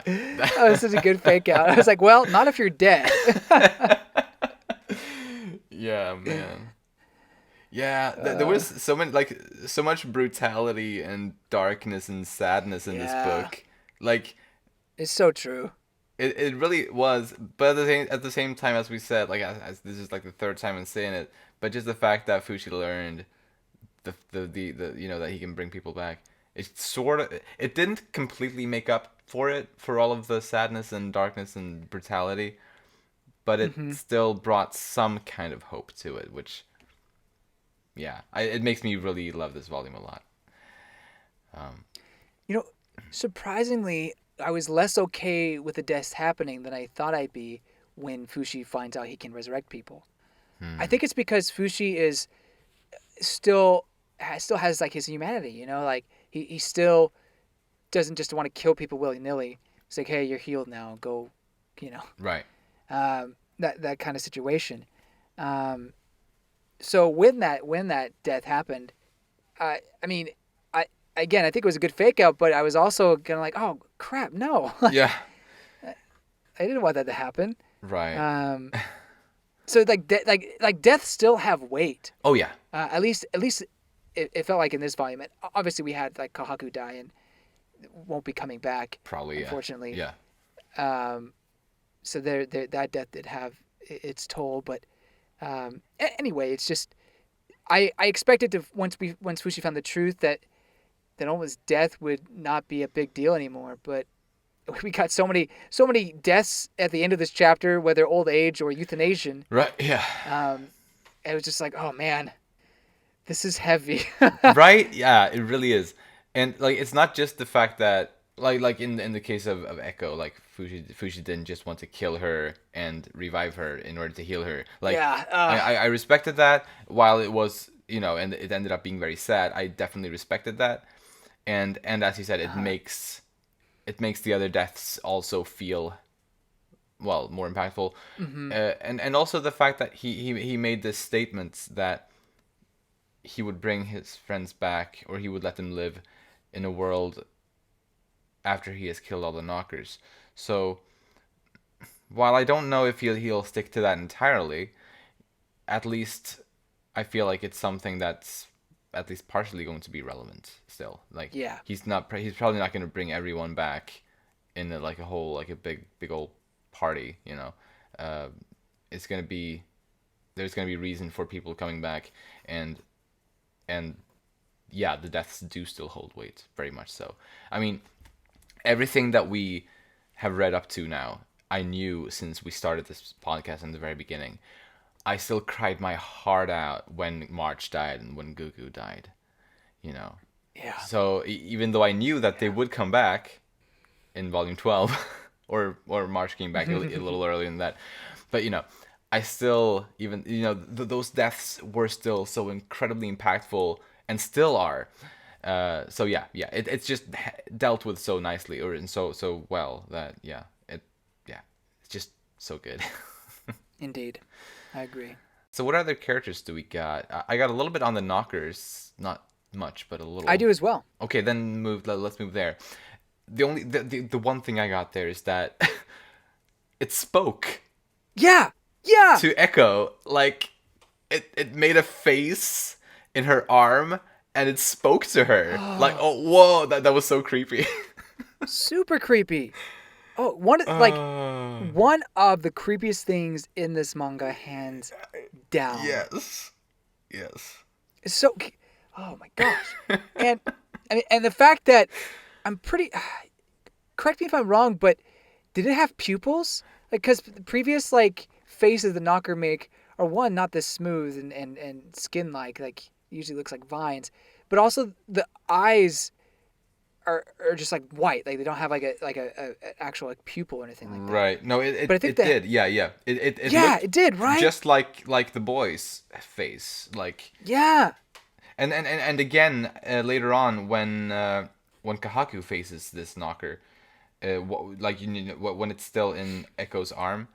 That was such a good fake out. I was like, "Well, not if you're dead." Yeah, man. Yeah, there was so much brutality and darkness and sadness in this book. Like, it's so true. It really was, but at the same time, as we said, like as this is like the third time I'm saying it, but just the fact that Fushi learned the that he can bring people back, it didn't completely make up for it, for all of the sadness and darkness and brutality, but it still brought some kind of hope to it, which it makes me really love this volume a lot. Surprisingly, I was less okay with the deaths happening than I thought I'd be when Fushi finds out he can resurrect people. I think it's because Fushi is still has like his humanity, you know, like he still doesn't just want to kill people willy nilly. It's like, hey, you're healed now, go, you know, Right. that kind of situation. So when that death happened, I mean, I think it was a good fake out, but I was also kind of like, oh crap, no, Yeah. I didn't want that to happen. Right. So like deaths still have weight. Oh yeah. At least it felt like in this volume. And obviously, we had like Kahaku die and won't be coming back. Probably. Unfortunately. Yeah. So there that death did have its toll, but anyway, it's just I expected to once Fushi found the truth that almost death would not be a big deal anymore, but we got so many deaths at the end of this chapter, whether old age or euthanasia. Right. Yeah. It was just like, oh man, this is heavy. Right? Yeah, it really is. And like it's not just the fact that like in the case of Echo, like Fushi didn't just want to kill her and revive her in order to heal her. Like Yeah, I respected that while it was, you know, and it ended up being very sad. I definitely respected that. And as you said, it makes the other deaths also feel well more impactful. And also the fact that he made this statement that he would bring his friends back, or he would let them live in a world after he has killed all the knockers. So while I don't know if he'll stick to that entirely, at least I feel like it's something that's at least partially going to be relevant still. Like Yeah. he's probably not going to bring everyone back in like a whole like a big old party, you know. It's going to be there's going to be reason for people coming back, and yeah, the deaths do still hold weight, very much so. I mean, everything that we have read up to now, I knew since we started this podcast in the very beginning. I still cried my heart out when March died and when Gugu died, you know. Yeah. So even though I knew that they would come back in volume 12, or March came back a little earlier than that, but you know, I still, even, you know, those deaths were still so incredibly impactful and still are. So yeah, it's just dealt with so nicely and so well that it's just so good. Indeed, I agree. So what other characters do we got? I got a little bit on the knockers, not much, but a little. I do as well. Okay, then let's move there. The one thing I got there is that it spoke. Yeah. To Echo, like it made a face in her arm and it spoke to her. Like, oh whoa, that was so creepy. Super creepy. Oh, one of the creepiest things in this manga, hands down. Yes. It's so. Oh my gosh. And I mean, and the fact that I'm pretty. Correct me if I'm wrong, but did it have pupils? Like, because the previous faces the knocker make are not this smooth and skin like usually looks like vines, but also the eyes are just like white, like they don't have a actual pupil or anything like that. Right. No, but I think did. Yeah. It it did, right? Just like the boy's face, like. Yeah. And again later on when Kahaku faces this knocker, when it's still in Echo's arm,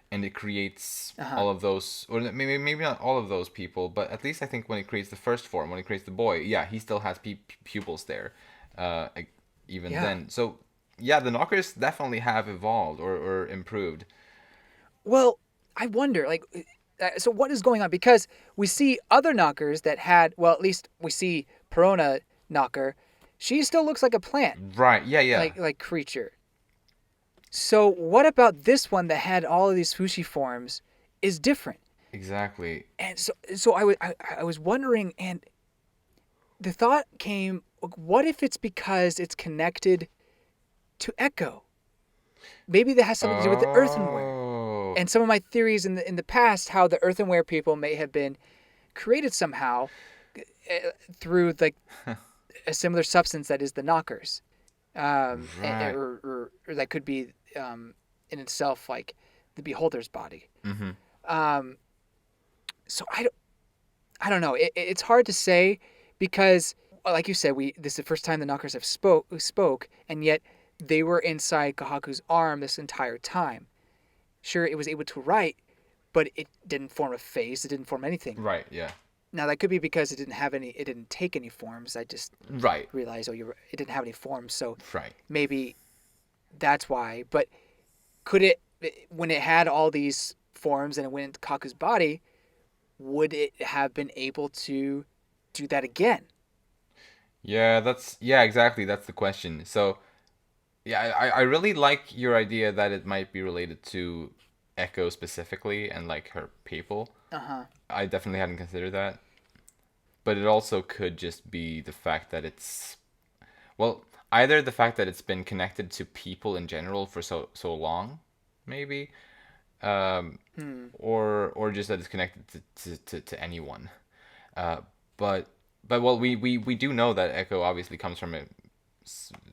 and it creates all of those, or maybe not all of those people, but at least I think when it creates the first form, when it creates the boy, yeah, he still has pupils there, even then. So yeah, the knockers definitely have evolved or improved. Well, I wonder, so what is going on? Because we see other knockers that had, well, at least we see Perona knocker. She still looks like a plant. Right. Yeah. Like creature. So what about this one that had all of these Fushi forms is different? Exactly. And so I was wondering, and the thought came, what if it's because it's connected to Echo? Maybe that has something to do with the earthenware. And some of my theories in the past, how the earthenware people may have been created somehow through a similar substance that is the knockers. Right. or that could be in itself like the beholder's body. Mm-hmm. Um, so I don't know. It's hard to say because, like you said, we this is the first time the Knockers have spoke, and yet they were inside Kahaku's arm this entire time. Sure, it was able to write, but it didn't form a face. It didn't form anything. Right. Yeah. Now that could be because it didn't have any. It didn't take any forms. I just Right. realized, it didn't have any forms. So Right. maybe that's why. But could it, when it had all these forms and it went into Kaku's body, would it have been able to do that again? Yeah. Yeah. Exactly. That's the question. So yeah, I really like your idea that it might be related to Echo specifically and like her people. Uh huh. I definitely hadn't considered that. But it also could just be the fact that it's, well, either the fact that it's been connected to people in general for so long, maybe, um, Hmm. or just that it's connected to anyone. Uh, but well, we do know that Echo obviously comes from a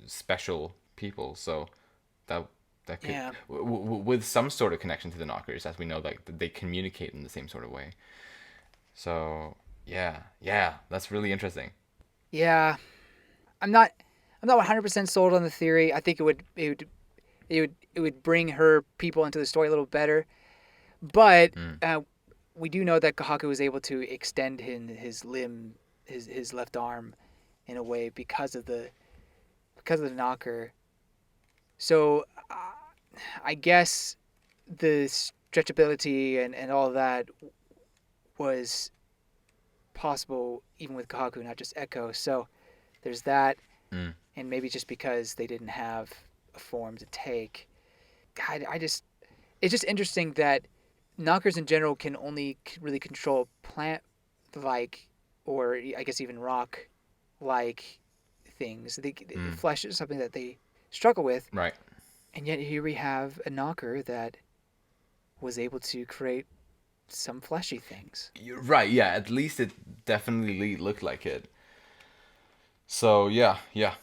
special people, so that that could Yeah. with some sort of connection to the Knockers, as we know that they communicate in the same sort of way. So yeah, yeah, that's really interesting. Yeah. I'm not. I'm not 100% sold on the theory. I think it would bring her people into the story a little better. But Mm, we do know that Kahaku was able to extend his limb, his left arm, in a way because of the knocker. So I guess the stretchability and all of that was possible even with Kahaku, not just Echo. So there's that, mm. and maybe just because they didn't have a form to take. I just it's just interesting that knockers in general can only really control plant like, or I guess even rock like things. Mm, Flesh is something that they struggle with, right. and yet here we have a knocker that was able to create some fleshy things. You're right. Yeah. At least it definitely looked like it. So yeah, yeah.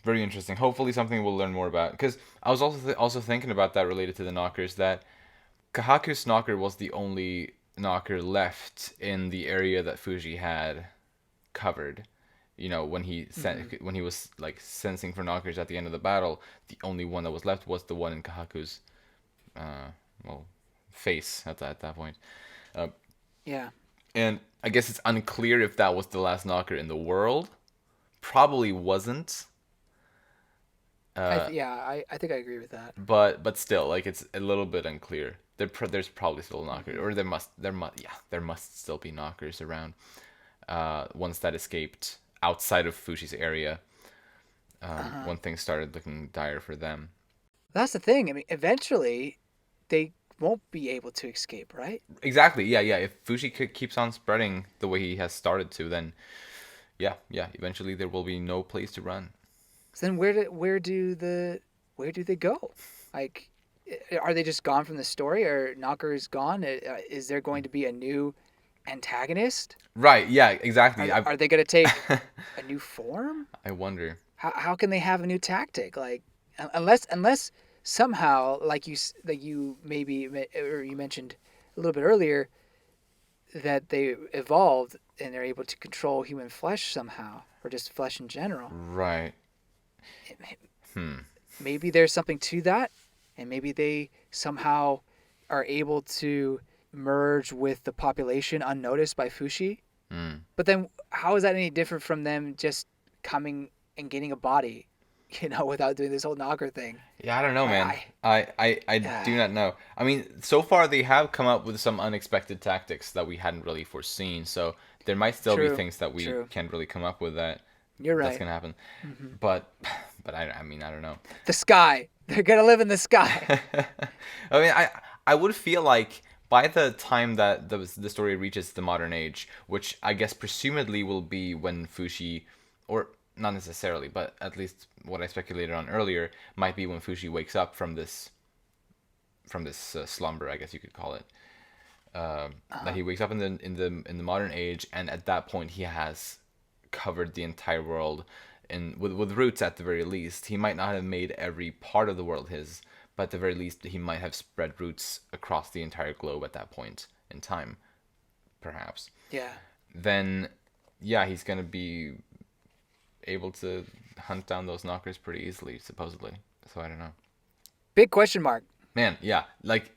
Very interesting. Hopefully something we'll learn more about. Because I was also thinking about that related to the knockers. That Kahaku's knocker was the only knocker left in the area that Fuji had covered. You know, Mm-hmm. when he was like sensing for knockers at the end of the battle, the only one that was left was the one in Kahaku's uh, well face at that point. Uh, Yeah, and I guess it's unclear if that was the last knocker in the world. Probably wasn't. Uh, I think I agree with that. but still, like it's a little bit unclear. There's probably still knockers, Mm-hmm. or there must still be knockers around. Ones that escaped outside of Fushi's area, Uh-huh. when things started looking dire for them. That's the thing. I mean, eventually they won't be able to escape, right? Exactly. Yeah, yeah. If Fushi keeps on spreading the way he has started to, then yeah, yeah. Eventually, there will be no place to run. So then where do they go? Like, are they just gone from the story? Or Knocker is gone? Is there going to be a new antagonist? Right. Yeah. Exactly. Are they going to take a new form? I wonder. How can they have a new tactic? Like, unless somehow, like you maybe or you mentioned a little bit earlier, that they evolved and they're able to control human flesh somehow, or just flesh in general. Right. Hmm. Maybe there's something to that, and maybe they somehow are able to merge with the population unnoticed by Fushi. Hmm. But then, how is that any different from them just coming and getting a body, without doing this whole knocker thing? Yeah, I don't know, man. I, I I do not know. I mean, so far they have come up with some unexpected tactics that we hadn't really foreseen. So there might still be true, things that we true. can't really come up with You're that's right. gonna happen. Hmm. But I mean, I don't know. The sky. They're gonna live in the sky. I mean, I would feel like by the time that the story reaches the modern age, which I guess presumably will be when Fushi, or not necessarily, but at least what I speculated on earlier, might be when Fushi wakes up from this slumber, I guess you could call it. That Uh-huh. he wakes up in the modern age, and at that point he has covered the entire world, and with roots at the very least. He might not have made every part of the world his, but at the very least he might have spread roots across the entire globe at that point in time, perhaps. Yeah. Then, yeah, he's gonna be able to hunt down those knockers pretty easily, supposedly. So I don't know. Big question mark. Man, yeah, like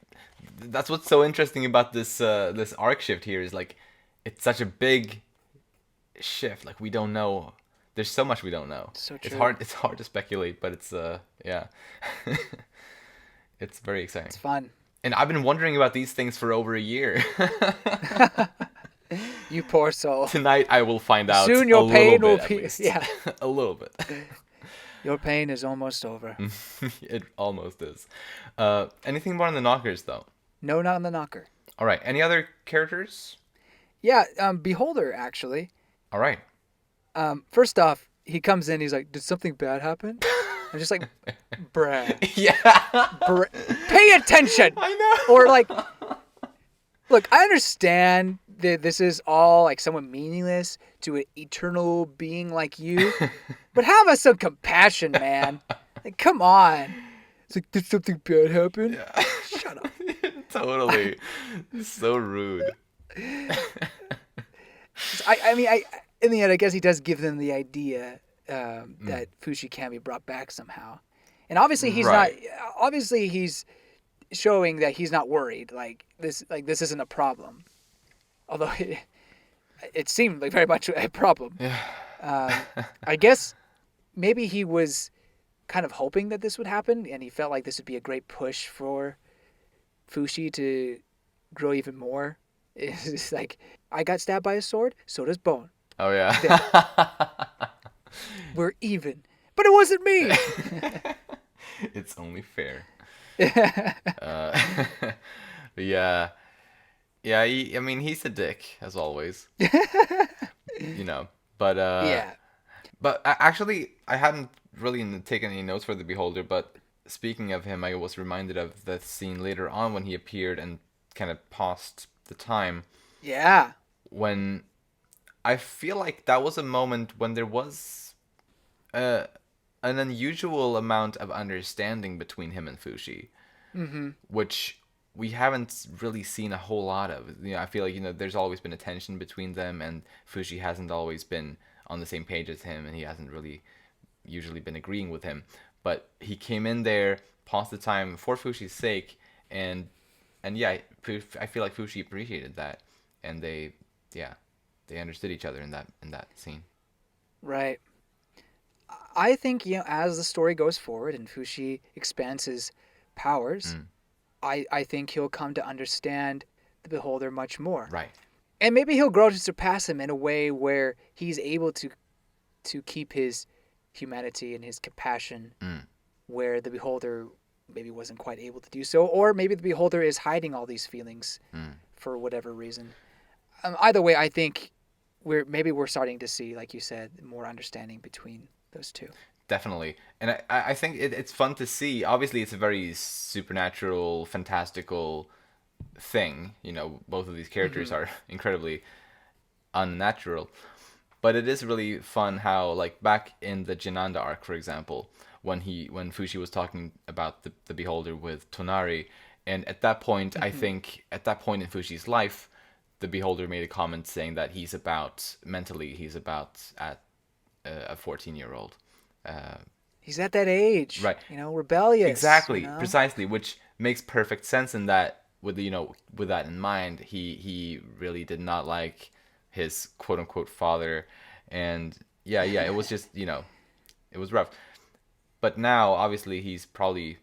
that's what's so interesting about this arc shift here is like it's such a big shift. Like we don't know. There's so much we don't know. So It's true. hard. It's hard to speculate, but it's yeah, it's very exciting. It's fun. And I've been wondering about these things for over a year. You poor soul. Tonight I will find out. Soon a your little pain bit, will at be. least. Yeah. A little bit. Your pain is almost over. It almost is. Anything more on the knockers though? No, not on the knocker. All right. Any other characters? Yeah, Beholder actually. All right. First off, he comes in. He's like, "Did something bad happen?" I'm just like, "Bruh, Yeah. pay attention." I know. Or like, look, I understand that this is all like somewhat meaningless to an eternal being like you, but have us some compassion, man. Like, come on. It's like, did something bad happen? Yeah. Shut up. Totally. So rude. I mean, in the end, I guess he does give them the idea that Fushi can be brought back somehow, and obviously he's Right. not. Obviously, he's showing that he's not worried. Like this isn't a problem. Although it seemed like very much a problem. Yeah. I guess maybe he was kind of hoping that this would happen, and he felt like this would be a great push for Fushi to grow even more. It's just like, I got stabbed by a sword, so does Bone. Oh yeah. We're even. But it wasn't me! It's only fair. Yeah. Yeah, I mean, he's a dick, as always. You know. But, Yeah. But actually, I hadn't really taken any notes for the Beholder, but speaking of him, I was reminded of the scene later on when he appeared and kind of paused the time, Yeah. when I feel like that was a moment when there was an unusual amount of understanding between him and Fushi, which we haven't really seen a whole lot of. You know, I feel like, you know, there's always been a tension between them, and Fushi hasn't always been on the same page as him, and he hasn't really usually been agreeing with him. But he came in there, paused the time for Fushi's sake, and yeah, I feel like Fushi appreciated that, and they understood each other in that scene. Right. I think, as the story goes forward and Fushi expands his powers, I think he'll come to understand the Beholder much more. Right. And maybe he'll grow to surpass him in a way where he's able to keep his humanity and his compassion where the Beholder maybe wasn't quite able to do so, or maybe the Beholder is hiding all these feelings for whatever reason. Either way, I think we're starting to see, like you said, more understanding between those two. Definitely. And I think it's fun to see. Obviously, it's a very supernatural, fantastical thing. You know, both of these characters are incredibly unnatural. But it is really fun how, like, back in the Jinanda arc, for example, when Fushi was talking about the Beholder with Tonari, and at that point, I think, at that point in Fushi's life, the Beholder made a comment saying that he's about at a 14-year-old. He's at that age, Right. Rebellious. Exactly, precisely, which makes perfect sense in that, with that in mind, he really did not like his quote unquote father, and yeah, it was just, it was rough. But now, obviously, he's probably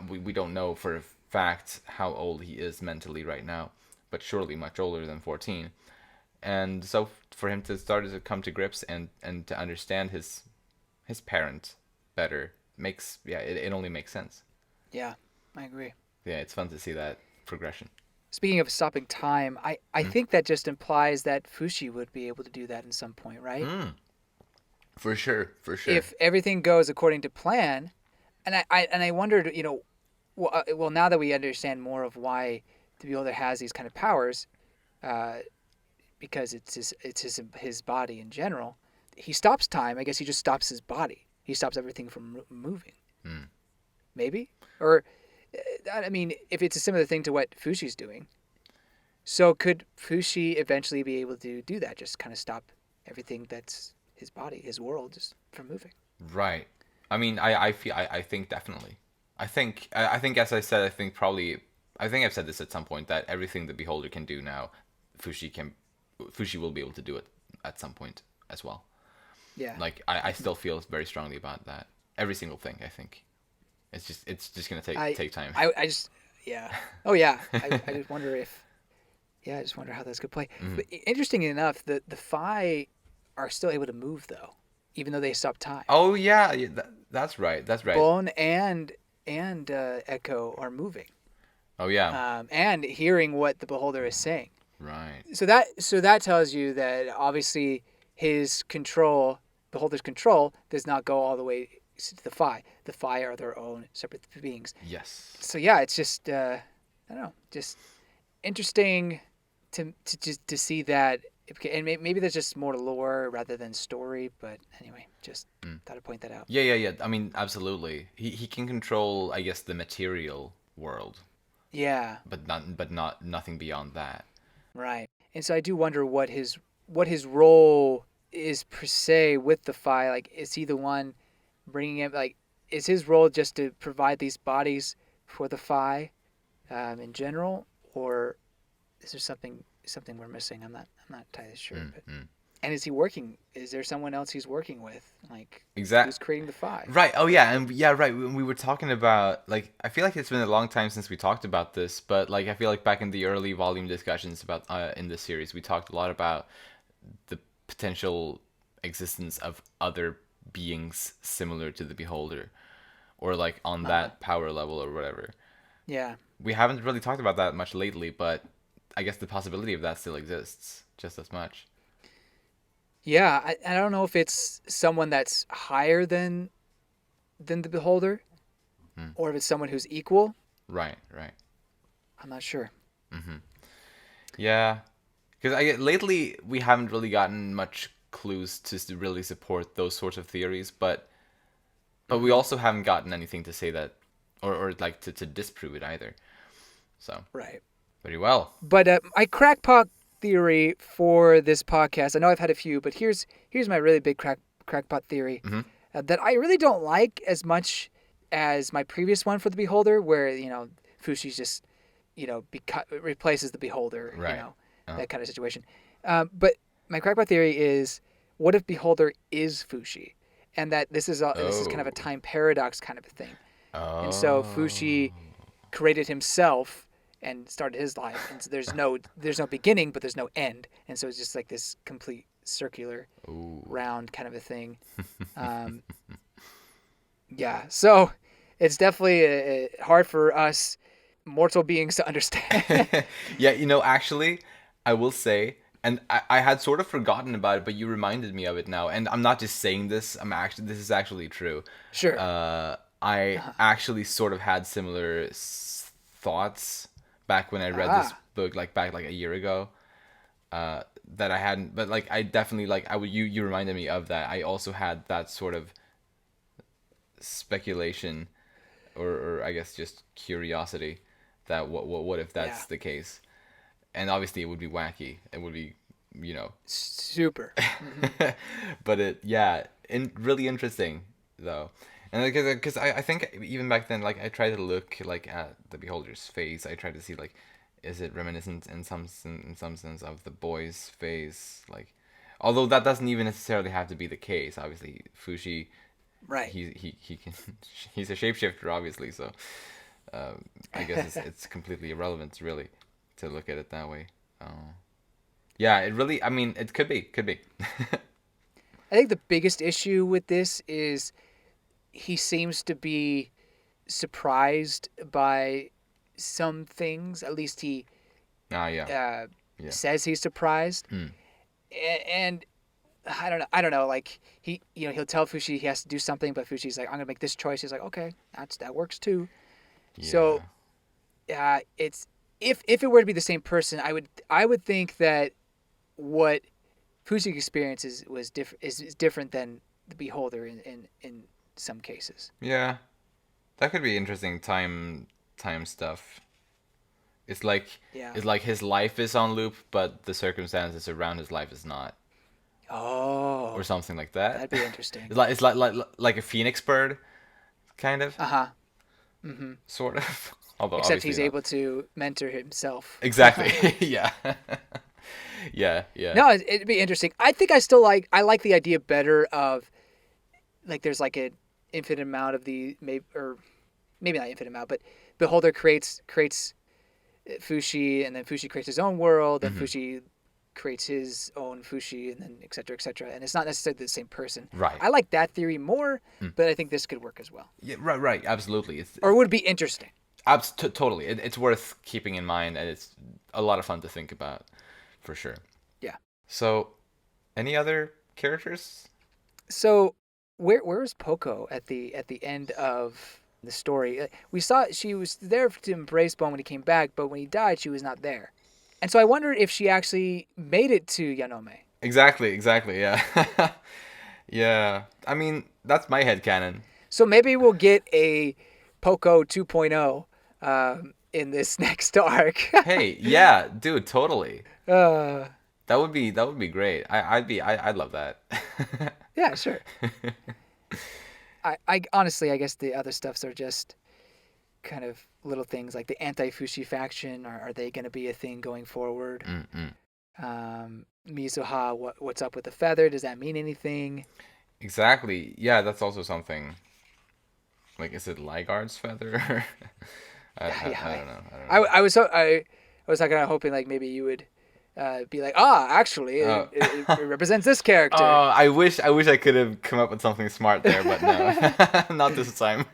we don't know for a fact how old he is mentally right now, but surely much older than 14. And so for him to start to come to grips and to understand his parent better it only makes sense. Yeah, I agree. Yeah, it's fun to see that progression. Speaking of stopping time, I think that just implies that Fushi would be able to do that in some point, right? For sure. If everything goes according to plan, and I wondered, well, now that we understand more of why the Beholder has these kind of powers, because it's his body in general, he stops time. I guess he just stops his body. He stops everything from moving. Maybe? Or, I mean, if it's a similar thing to what Fushi's doing, so could Fushi eventually be able to do that? Just kind of stop everything that's his body, his world, just from moving. Right. I mean, I think definitely. I think as I said, I think I've said this at some point that everything the Beholder can do now, Fushi will be able to do it at some point as well. Yeah. Like I still feel very strongly about that. Every single thing, I think. It's just gonna take time. I just, yeah. Oh, yeah. I just wonder if, I just wonder how this could play. But interesting enough, the Phi are still able to move, though, even though they stop time. Oh yeah, that's right. That's right. Bone and Echo are moving. Oh yeah. And hearing what the Beholder is saying. Right. So that tells you that obviously his control, Beholder's control, does not go all the way to the Phi. The Phi are their own separate beings. Yes. So yeah, it's just I don't know, just interesting to see that, and maybe there's just more lore rather than story. But anyway, just thought I'd point that out. Yeah. I mean, absolutely. He can control, I guess, the material world. Yeah. But nothing beyond that. Right. And so I do wonder what his role is per se with the Phi. Like, is he the one bringing it? Like, is his role just to provide these bodies for the Phi in general, or is there something we're missing? I'm not entirely sure. And is he working? Is there someone else he's working with? Like, who's creating the Phi? Right. Oh yeah, and yeah, right. When we were talking about, like, I feel like it's been a long time since we talked about this, but like I feel like back in the early volume discussions about in this series, we talked a lot about the potential existence of other beings similar to the Beholder, or like on that power level or whatever. Yeah. We haven't really talked about that much lately, but I guess the possibility of that still exists just as much. Yeah, I don't know if it's someone that's higher than the Beholder, or if it's someone who's equal. Right. I'm not sure. Yeah, because lately we haven't really gotten much clues to really support those sorts of theories, but we also haven't gotten anything to say that, or like to disprove it either. So Right. Very well. But my crackpot theory for this podcast, I know I've had a few, but here's my really big crackpot theory that I really don't like as much as my previous one for the Beholder, where Fushi's just replaces the Beholder, Right. That kind of situation. But my crackpot theory is, what if Beholder is Fushi, and that this is kind of a time paradox kind of a thing, and so Fushi created himself and started his life, and so there's no beginning, but there's no end, and so it's just like this complete circular round kind of a thing. Yeah, so it's definitely hard for us mortal beings to understand. Yeah, actually, I will say, and I had sort of forgotten about it, but you reminded me of it now, and I'm not just saying this. This is actually true. Sure. I actually sort of had similar thoughts back when I read this book, back a year ago, that I hadn't, but I definitely you reminded me of that. I also had that sort of speculation, or I guess just curiosity, that what if that's the case, and obviously it would be wacky. It would be, super. But really interesting though. And because I think even back then, I tried to look at the Beholder's face. I tried to see is it reminiscent in some sense of the boy's face? Although that doesn't even necessarily have to be the case. Obviously, Fushi, right? He can he's a shapeshifter, obviously. So I guess it's completely irrelevant, really, to look at it that way. Yeah, it really. I mean, it could be. I think the biggest issue with this is he seems to be surprised by some things. At least he says he's surprised. And I don't know. He'll tell Fushi he has to do something, but Fushi's like, I'm gonna make this choice. He's like, okay, that works too. Yeah. So it's if it were to be the same person, I would think that what Fushi experience is different than the beholder in some cases. Yeah, that could be interesting. Time stuff. It's like Yeah. it's like his life is on loop, but the circumstances around his life is not, or Oh, something like that. that'd be interesting. It's like a phoenix bird, kind of, Uh huh. Mm-hmm. sort of. Although Except obviously he's not. able to mentor himself. Exactly. Yeah. Yeah. Yeah. No, it'd be interesting. I think I like the idea better of like there's like an infinite amount of the maybe not infinite amount, but Beholder creates Fushi, and then Fushi creates his own world, and Hmm. Fushi creates his own Fushi, and then et cetera, et cetera. And it's not necessarily the same person. Right. I like that theory more, Mm. but I think this could work as well, Yeah. Right. Right. Absolutely. or would be interesting. Totally. It's worth keeping in mind, and it's a lot of fun to think about, for sure. Yeah. So, any other characters? So, where's Poco at the end of the story? We saw she was there to embrace Bon when he came back, but when he died, she was not there. And so I wonder if she actually made it to Yanome. Exactly. Exactly. Yeah. Yeah. I mean, that's my headcanon. So maybe we'll get a Poco 2.0 in this next arc. Hey. Yeah, dude. Totally. uh, That would be great. I'd love that. yeah, sure. I honestly, I guess the other stuffs are just kind of little things like the anti-Fushi faction. Are they going to be a thing going forward? Mm-mm. Mizuha, what's up with the feather? Does that mean anything? Exactly. Yeah, that's also something. Like, is it Ligard's feather? Yeah, I don't know. I don't I, know. I was kind of hoping like maybe you would be like, actually, Oh. it represents this character. Oh, I wish I could have come up with something smart there, but no, not this time.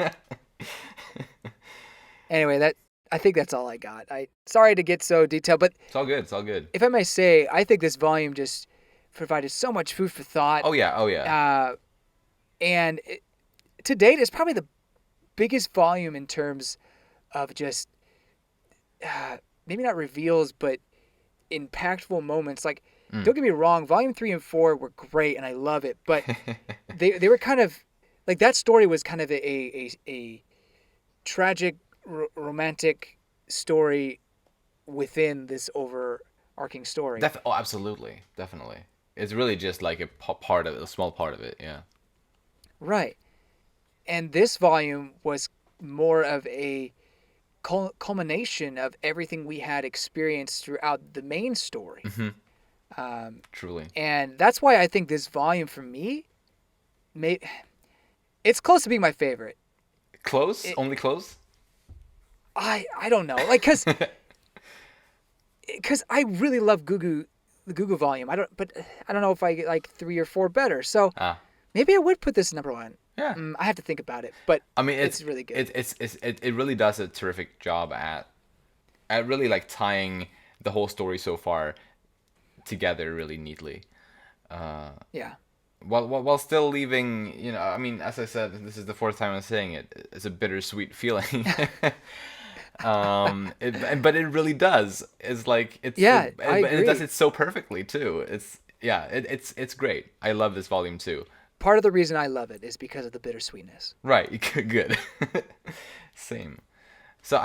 Anyway, I think that's all I got. Sorry to get so detailed, but It's all good. It's all good. if I may say, I think this volume just provided so much food for thought. Oh yeah. Oh yeah. And to date, it's probably the biggest volume in terms of just maybe not reveals, but impactful moments. Like, don't get me wrong, volume 3 and 4 were great, and I love it, but they were kind of like that story was kind of a tragic romantic story within this overarching story. Oh, absolutely, definitely. It's really just like part of it, a small part of it. Yeah. Right. And this volume was more of a culmination of everything we had experienced throughout the main story. Mm-hmm. Truly. And that's why I think this volume for me, it's close to being my favorite. Close? Only close? I don't know, like because I really love the Gugu volume. I don't know if I get like 3 or 4 better. So maybe I would put this number 1. Yeah. I have to think about it, but I mean, it's really good. It really does a terrific job at really like tying the whole story so far together really neatly. Yeah. While still leaving, I mean, as I said, this is the 4th time I'm saying it. It's a bittersweet feeling. But it really does. It's like I and agree. it does it so perfectly too. It's great. I love this volume too. Part of the reason I love it is because of the bittersweetness. Right. Good. Same. So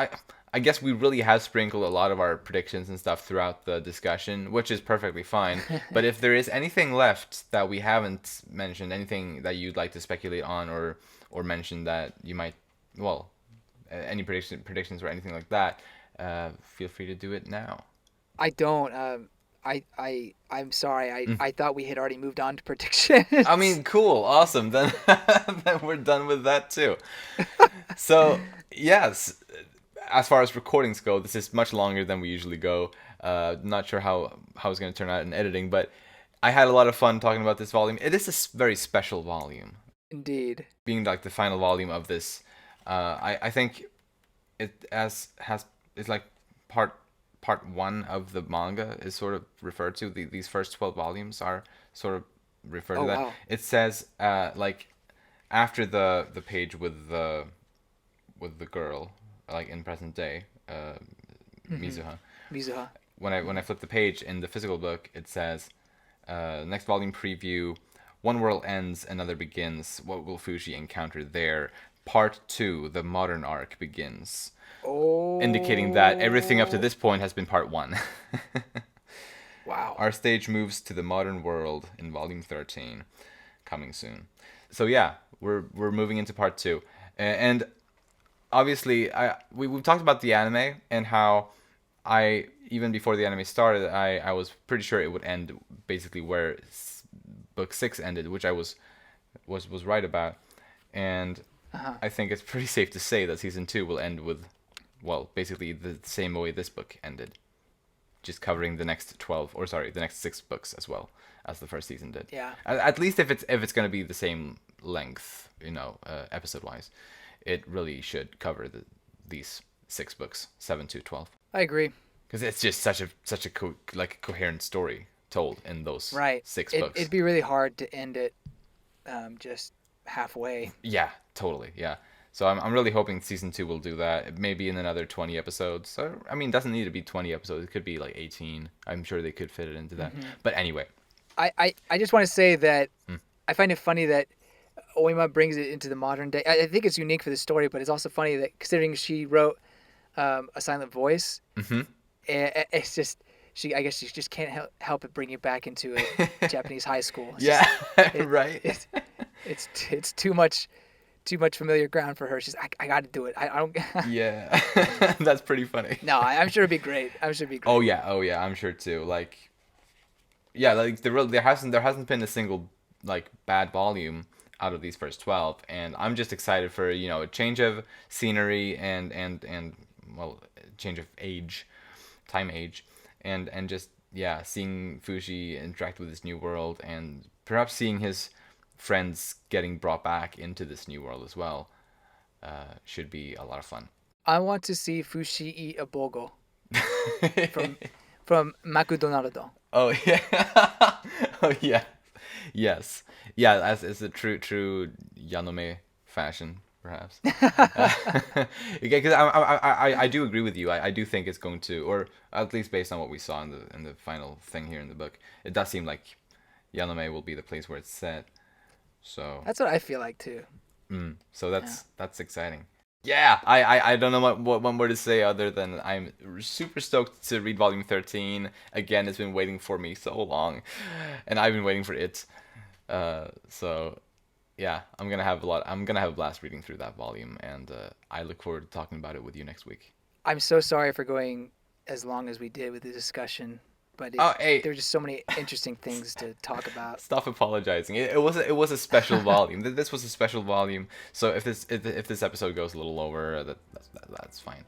I guess we really have sprinkled a lot of our predictions and stuff throughout the discussion, which is perfectly fine. But if there is anything left that we haven't mentioned, anything that you'd like to speculate on or mention that you might, well, any predictions or anything like that, feel free to do it now. I don't. I'm sorry. I thought we had already moved on to predictions. I mean, cool, awesome. Then then we're done with that too. So yes, as far as recordings go, this is much longer than we usually go. Not sure how it's going to turn out in editing, but I had a lot of fun talking about this volume. It is a very special volume. Indeed. Being like the final volume of this, I think it it's like part 1 of the manga is sort of referred to. These first 12 volumes are sort of referred to that. Wow. It says like after the page with the girl, like in present day, Mizuha. Mizuha. When I flip the page in the physical book, it says Next volume preview. One world ends, another begins. What will Fushi encounter there? Part 2, the modern arc, begins. Oh. Indicating that everything up to this point has been part 1. Wow. Our stage moves to the modern world in volume 13, coming soon. So yeah, we're moving into part 2. And obviously, we've talked about the anime and how even before the anime started, I was pretty sure it would end basically where book 6 ended, which I was right about. And I think it's pretty safe to say that season 2 will end with, well, basically the same way this book ended, just covering the next the next 6 books as well as the first season did. Yeah. At least if it's going to be the same length, episode wise, it really should cover these 6 books, 7 to 12. I agree. Because it's just such a coherent story told in those 6 books. It'd be really hard to end it just halfway. Yeah, totally. Yeah. So I'm really hoping season 2 will do that. Maybe in another 20 episodes. Or, I mean, it doesn't need to be 20 episodes. It could be like 18. I'm sure they could fit it into that. Mm-hmm. But anyway. I just want to say that I find it funny that Oima brings it into the modern day. I think it's unique for the story, but it's also funny that considering she wrote A Silent Voice, it's just... I guess she just can't help but bring you back into a Japanese high school. Right. It's too much familiar ground for her. She's I got to do it. I don't. Yeah, that's pretty funny. No, I'm sure it'd be great. Oh yeah, I'm sure too. There hasn't been a single bad volume out of these first 12, and I'm just excited for a change of scenery and change of time age. And just seeing Fushi interact with this new world, and perhaps seeing his friends getting brought back into this new world as well, should be a lot of fun. I want to see Fushi eat a bogo from McDonald's. Oh yeah, oh yeah, yes, yeah. That's a true Yanome fashion. Perhaps, because I do agree with you. I do think it's going to, or at least based on what we saw in the final thing here in the book, it does seem like Yanome will be the place where it's set. So that's what I feel like too. So that's exciting. Yeah, I don't know what more to say other than I'm super stoked to read volume 13 again. It's been waiting for me so long, and I've been waiting for it. So. Yeah, I'm gonna have a blast reading through that volume, and I look forward to talking about it with you next week. I'm so sorry for going as long as we did with the discussion, but there were just so many interesting things to talk about. Stop apologizing. It was a special volume. This was a special volume. So if this episode goes a little over, that's fine.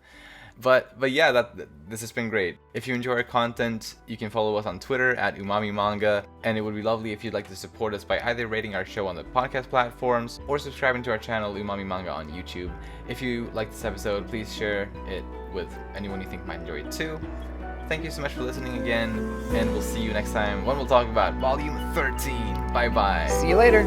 But yeah, this has been great. If you enjoy our content, you can follow us on Twitter at Umami Manga, and it would be lovely if you'd like to support us by either rating our show on the podcast platforms or subscribing to our channel Umami Manga on YouTube. If you like this episode, please share it with anyone you think might enjoy it too. Thank you so much for listening again, and we'll see you next time when we'll talk about Volume 13. Bye bye. See you later.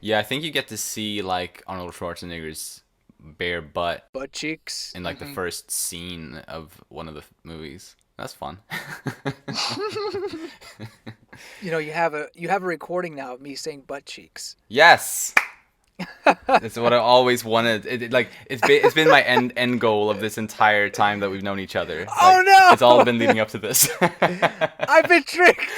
Yeah, I think you get to see Arnold Schwarzenegger's bare butt cheeks in the first scene of one of the movies. That's fun. You have a recording now of me saying butt cheeks. Yes. That's what I always wanted. It's been my end goal of this entire time that we've known each other. Oh no! It's all been leading up to this. I've been tricked.